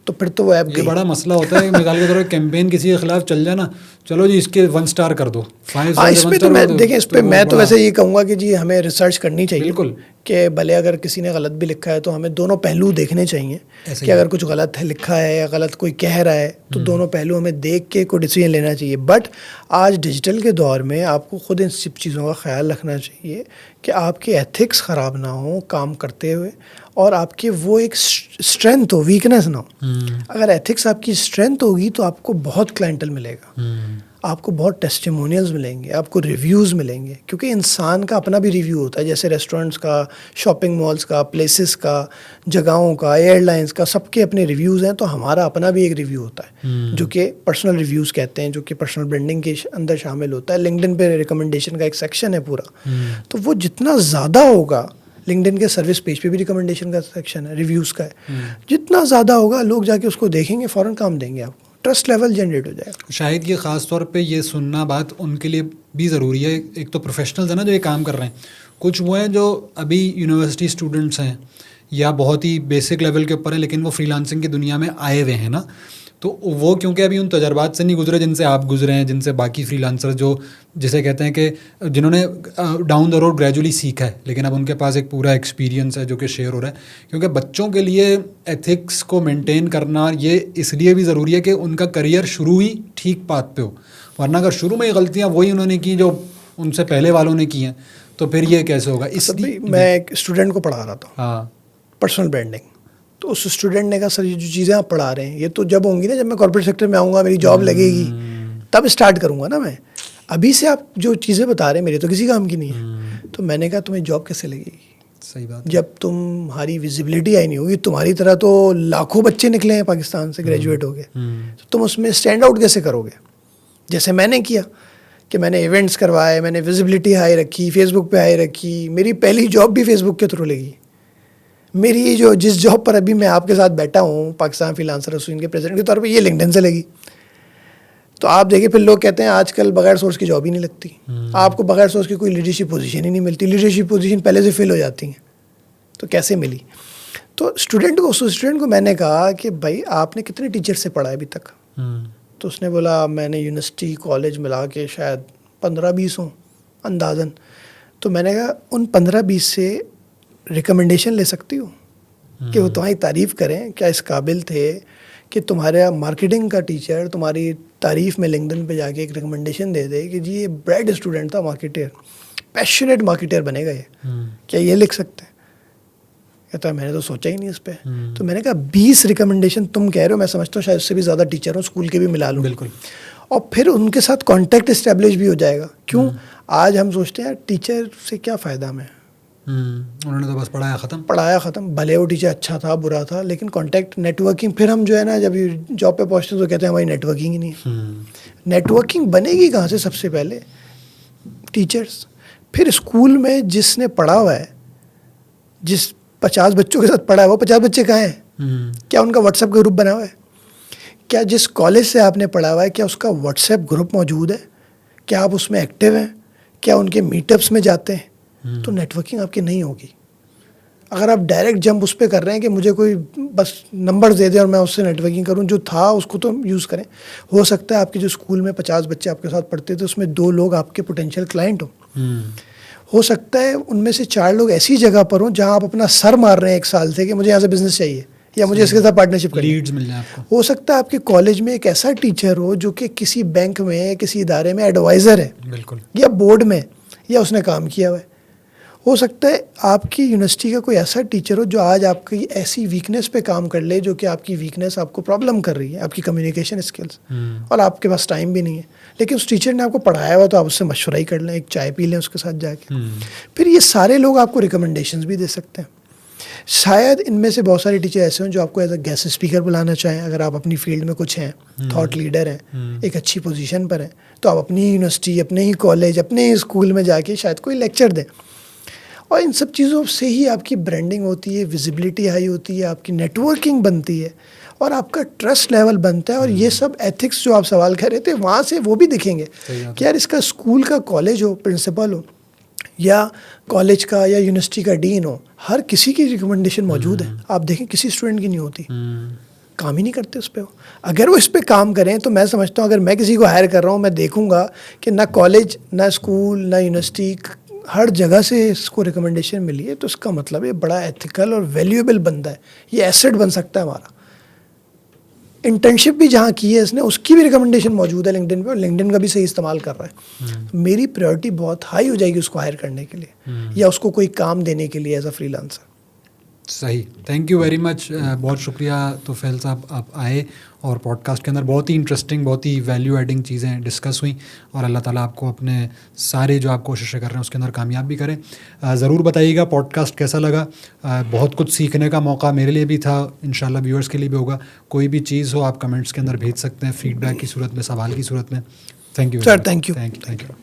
تو پھر تو وہ ایپ یہ بڑا مسئلہ ہوتا ہے. مثال کے طور پر کیمپین کسی کے خلاف چل جائے نا, چلو جی اس کے 1 اسٹار کر دو, 5 اسٹار. اس پہ تو میں دیکھیں, اس پہ میں تو ویسے یہ کہوں گا کہ جی ہمیں ریسرچ کرنی چاہیے. بالکل. کہ بھلے اگر کسی نے غلط بھی لکھا ہے تو ہمیں دونوں پہلو دیکھنے چاہیے, کہ اگر کچھ غلط ہے لکھا ہے یا غلط کوئی کہہ رہا ہے تو دونوں پہلو ہمیں دیکھ کے کوئی ڈیسیجن لینا چاہیے. بٹ آج ڈیجیٹل کے دور میں آپ کو خود ان سب چیزوں کا خیال رکھنا چاہیے کہ آپ کے ایتھکس خراب نہ ہوں کام کرتے ہوئے, اور آپ کے وہ ایک اسٹرینتھ ہو, ویکنیس نہ ہو. اگر ایتھکس آپ کی اسٹرینتھ ہوگی تو آپ کو بہت کلائنٹل ملے گا, آپ کو بہت ٹیسٹیمونیلز ملیں گے, آپ کو ریویوز ملیں گے, کیونکہ انسان کا اپنا بھی ریویو ہوتا ہے, جیسے ریسٹورینٹس کا, شاپنگ مالز کا, پلیسز کا, جگہوں کا, ایئر لائنس کا, سب کے اپنے ریویوز ہیں. تو ہمارا اپنا بھی ایک ریویو ہوتا ہے جو کہ پرسنل ریویوز کہتے ہیں, جو کہ پرسنل برانڈنگ کے اندر شامل ہوتا ہے. لنکڈن پہ ریکمنڈیشن کا ایک سیکشن ہے پورا, تو وہ جتنا زیادہ ہوگا, لنکڈن کے سروس پیج پہ بھی ریکمنڈیشن کا سیکشن ہے, ریویوز کا ہے, جتنا زیادہ ہوگا لوگ جا کے اس کو دیکھیں گے, فوراً کام دیں گے, آپ کو ٹرسٹ لیول جنریٹ ہو جائے گا. شاید یہ خاص طور پہ یہ سننا بات ان کے لیے بھی ضروری ہے. ایک تو پروفیشنلز ہیں نا جو یہ کام کر رہے ہیں, کچھ وہ ہیں جو ابھی یونیورسٹی اسٹوڈنٹس ہیں یا بہت ہی بیسک لیول کے اوپر ہیں, لیکن وہ فری لانسنگ کی دنیا میں آئے ہوئے ہیں نا, تو وہ کیونکہ ابھی ان تجربات سے نہیں گزرے جن سے آپ گزرے ہیں, جن سے باقی فری لانسر جو جسے کہتے ہیں کہ جنہوں نے ڈاؤن دا روڈ گریجولی سیکھا ہے, لیکن اب ان کے پاس ایک پورا ایکسپیرینس ہے جو کہ شیئر ہو رہا ہے. کیونکہ بچوں کے لیے ایتھکس کو مینٹین کرنا یہ اس لیے بھی ضروری ہے کہ ان کا کریئر شروع ہی ٹھیک پاتھ پہ ہو, ورنہ اگر شروع میں ہی غلطیاں وہی انہوں نے کی جو ان سے پہلے والوں نے کی ہیں تو پھر یہ کیسے ہوگا. اس لیے میں ایک اسٹوڈنٹ کو پڑھا رہا تھا, ہاں, پرسنل برانڈنگ, تو اس اسٹوڈنٹ نے کہا سر یہ جو چیزیں آپ پڑھا رہے ہیں یہ تو جب ہوں گی نا, جب میں کارپوریٹ سیکٹر میں آؤں گا, میری جاب لگے گی, تب اسٹارٹ کروں گا نا میں. ابھی سے آپ جو چیزیں بتا رہے ہیں میرے تو کسی کام کی نہیں ہے. تو میں نے کہا تمہیں جاب کیسے لگے گی, صحیح بات, جب تمہاری ویزیبلٹی آئی نہیں ہوگی. تمہاری طرح تو لاکھوں بچے نکلے ہیں پاکستان سے گریجویٹ ہو گئے, تو تم اس میں اسٹینڈ آؤٹ کیسے کرو گے. جیسے میں نے کیا کہ میں نے ایونٹس کروائے, میں نے ویزیبلٹی ہائی رکھی, فیس بک پہ ہائی رکھی. میری پہلی جاب بھی فیس بک کے تھرو لگی. میری جو جس جاب پر ابھی میں آپ کے ساتھ بیٹھا ہوں پاکستان فری لانسر ایسوسیشن کے پریزیڈنٹ کے طور پہ, یہ لنکڈن سے لگی. تو آپ دیکھیں پھر لوگ کہتے ہیں آج کل بغیر سورس کی جاب ہی نہیں لگتی, آپ کو بغیر سورس کی کوئی لیڈرشپ پوزیشن ہی نہیں ملتی. لیڈرشپ پوزیشن پہلے سے فل ہو جاتی ہیں, تو کیسے ملی. تو اسٹوڈنٹ کو میں نے کہا کہ بھائی آپ نے کتنے ٹیچر سے پڑھا ہے ابھی تک. تو اس نے بولا میں نے یونیورسٹی کالج ملا کے شاید 15-20 ہوں اندازاً. تو میں نے کہا ان 15-20 سے ریکمنڈیشن لے سکتی ہو کہ وہ تمہاری تعریف کریں, کیا اس قابل تھے کہ تمہارا مارکیٹنگ کا ٹیچر تمہاری تعریف میں لنکڈن پہ جا کے ایک ریکمنڈیشن دے دے کہ جی یہ برائٹ اسٹوڈنٹ تھا, مارکیٹر, پیشنیٹ مارکیٹر بنے گا یہ, کیا یہ لکھ سکتے ہیں. کہتا ہے میں نے تو سوچا ہی نہیں اس پہ. تو میں نے کہا 20 ریکمنڈیشن تم کہہ رہے ہو, میں سمجھتا ہوں شاید اس سے بھی زیادہ ٹیچر ہوں, اسکول کے بھی ملا لوں. بالکل. اور پھر ان کے ساتھ کانٹیکٹ اسٹیبلش بھی ہو جائے گا. کیوں آج ہم سوچتے ہیں ٹیچر سے کیا فائدہ ہمیں, انہوں نے تو بس پڑھایا ختم, بھلے وہ ٹیچر اچھا تھا برا تھا, لیکن کانٹیکٹ نیٹ ورکنگ. پھر ہم جو ہے نا جب جاب پہ پہنچتے ہیں تو کہتے ہیں ہماری نیٹ ورکنگ ہی نہیں ہے. نیٹ ورکنگ بنے گی کہاں سے؟ سب سے پہلے ٹیچرس. پھر اسکول میں جس نے پڑھا ہوا ہے, جس 50 بچوں کے ساتھ پڑھا ہے, وہ 50 بچے کہاں ہیں؟ کیا ان کا واٹس ایپ کا گروپ بنا ہوا ہے؟ کیا جس کالج سے آپ نے پڑھا ہوا ہے کیا اس کا واٹس ایپ گروپ موجود ہے؟ کیا آپ اس میں ایکٹیو ہیں؟ کیا ان کے میٹ اپس میں جاتے ہیں؟ تو نیٹ ورکنگ آپ کی نہیں ہوگی. اگر آپ ڈائریکٹ جمپ اس پہ کر رہے ہیں کہ مجھے کوئی بس نمبر دے دے اور میں اس سے نیٹ ورکنگ کروں, جو تھا اس کو تو یوز کریں. ہو سکتا ہے آپ کے جو اسکول میں 50 بچے آپ کے ساتھ پڑھتے تھے اس میں 2 لوگ آپ کے پوٹینشیل کلائنٹ ہوں. ہو سکتا ہے ان میں سے 4 لوگ ایسی جگہ پر ہوں جہاں آپ اپنا سر مار رہے ہیں 1 سال سے کہ مجھے یہاں سے بزنس چاہیے یا مجھے اس کے ساتھ پارٹنرشپ کرنی ہے. لیڈز مل جائیں آپ کو. ہو سکتا ہے آپ کے کالج میں ایک ایسا ٹیچر ہو جو کہ کسی بینک میں, کسی ادارے میں ایڈوائزر ہے, بالکل, یا بورڈ میں, یا اس نے کام کیا ہوا ہے. ہو سکتا ہے آپ کی یونیورسٹی کا کوئی ایسا ٹیچر ہو جو آج آپ کی ایسی ویکنیس پہ کام کر لے جو کہ آپ کی ویکنیس آپ کو پرابلم کر رہی ہے, آپ کی کمیونیکیشن اسکلس, اور آپ کے پاس ٹائم بھی نہیں ہے, لیکن اس ٹیچر نے آپ کو پڑھایا ہوا تو آپ اس سے مشورہ ہی کر لیں, ایک چائے پی لیں اس کے ساتھ جا کے. پھر یہ سارے لوگ آپ کو ریکمنڈیشنز بھی دے سکتے ہیں. شاید ان میں سے بہت سارے ٹیچر ایسے ہوں جو آپ کو ایز اے گیسٹ اسپیکر بلانا چاہیں. اگر آپ اپنی فیلڈ میں کچھ ہیں, تھاٹ لیڈر ہیں, ایک اچھی پوزیشن پر ہیں, تو آپ اپنی یونیورسٹی, اپنے ہی کالج, اپنے ہی اسکول میں جا کے شاید کوئی لیکچر دیں. اور ان سب چیزوں سے ہی آپ کی برانڈنگ ہوتی ہے, ویزیبلٹی ہائی ہوتی ہے, آپ کی نیٹ ورکنگ بنتی ہے, اور آپ کا ٹرسٹ لیول بنتا ہے. اور یہ سب ایتھکس جو آپ سوال کر رہے تھے وہاں سے وہ بھی دکھیں گے کہ یار اس کا اسکول کا کالج ہو, پرنسپل ہو, یا کالج کا یا یونیورسٹی کا ڈین ہو, ہر کسی کی ریکمنڈیشن موجود ہے. آپ دیکھیں کسی اسٹوڈنٹ کی نہیں ہوتی, کام ہی نہیں کرتے اس پہ. اگر وہ اس پہ کام کریں تو میں سمجھتا ہوں اگر میں کسی کو ہائر کر رہا ہوں, میں دیکھوں گا کہ نہ کالج, نہ اسکول, نہ یونیورسٹی, ہر جگہ سے اس کو ریکمنڈیشن ملی ہے, تو اس کا مطلب یہ بڑا ایتھیکل اور ویلیویبل بندہ ہے, یہ ایسٹ بن سکتا ہے ہمارا. انٹرنشپ بھی جہاں کی ہے اس نے, اس کی بھی ریکمنڈیشن موجود ہے لنکڈن پہ, اور لنکڈن کا بھی صحیح استعمال کر رہا ہے. میری پریورٹی بہت ہائی ہو جائے گی اس کو ہائر کرنے کے لیے, یا اس کو کوئی کام دینے کے لیے ایز اے فری لانسر. صحیح, تھینک یو ویری مچ, بہت شکریہ توفیل صاحب, آپ آئے اور پوڈ کاسٹ کے اندر بہت ہی انٹرسٹنگ, بہت ہی ویلیو ایڈنگ چیزیں ڈسکس ہوئیں, اور اللہ تعالیٰ آپ کو اپنے سارے جو آپ کوششیں کر رہے ہیں اس کے اندر کامیاب بھی کریں. ضرور بتائیے گا پوڈ کاسٹ کیسا لگا, بہت کچھ سیکھنے کا موقع میرے لیے بھی تھا, انشاءاللہ ویورس کے لیے بھی ہوگا. کوئی بھی چیز ہو آپ کمنٹس کے اندر بھیج سکتے ہیں, فیڈ بیک کی صورت میں, سوال کی صورت میں. Thank you sir, thank you. Thank you.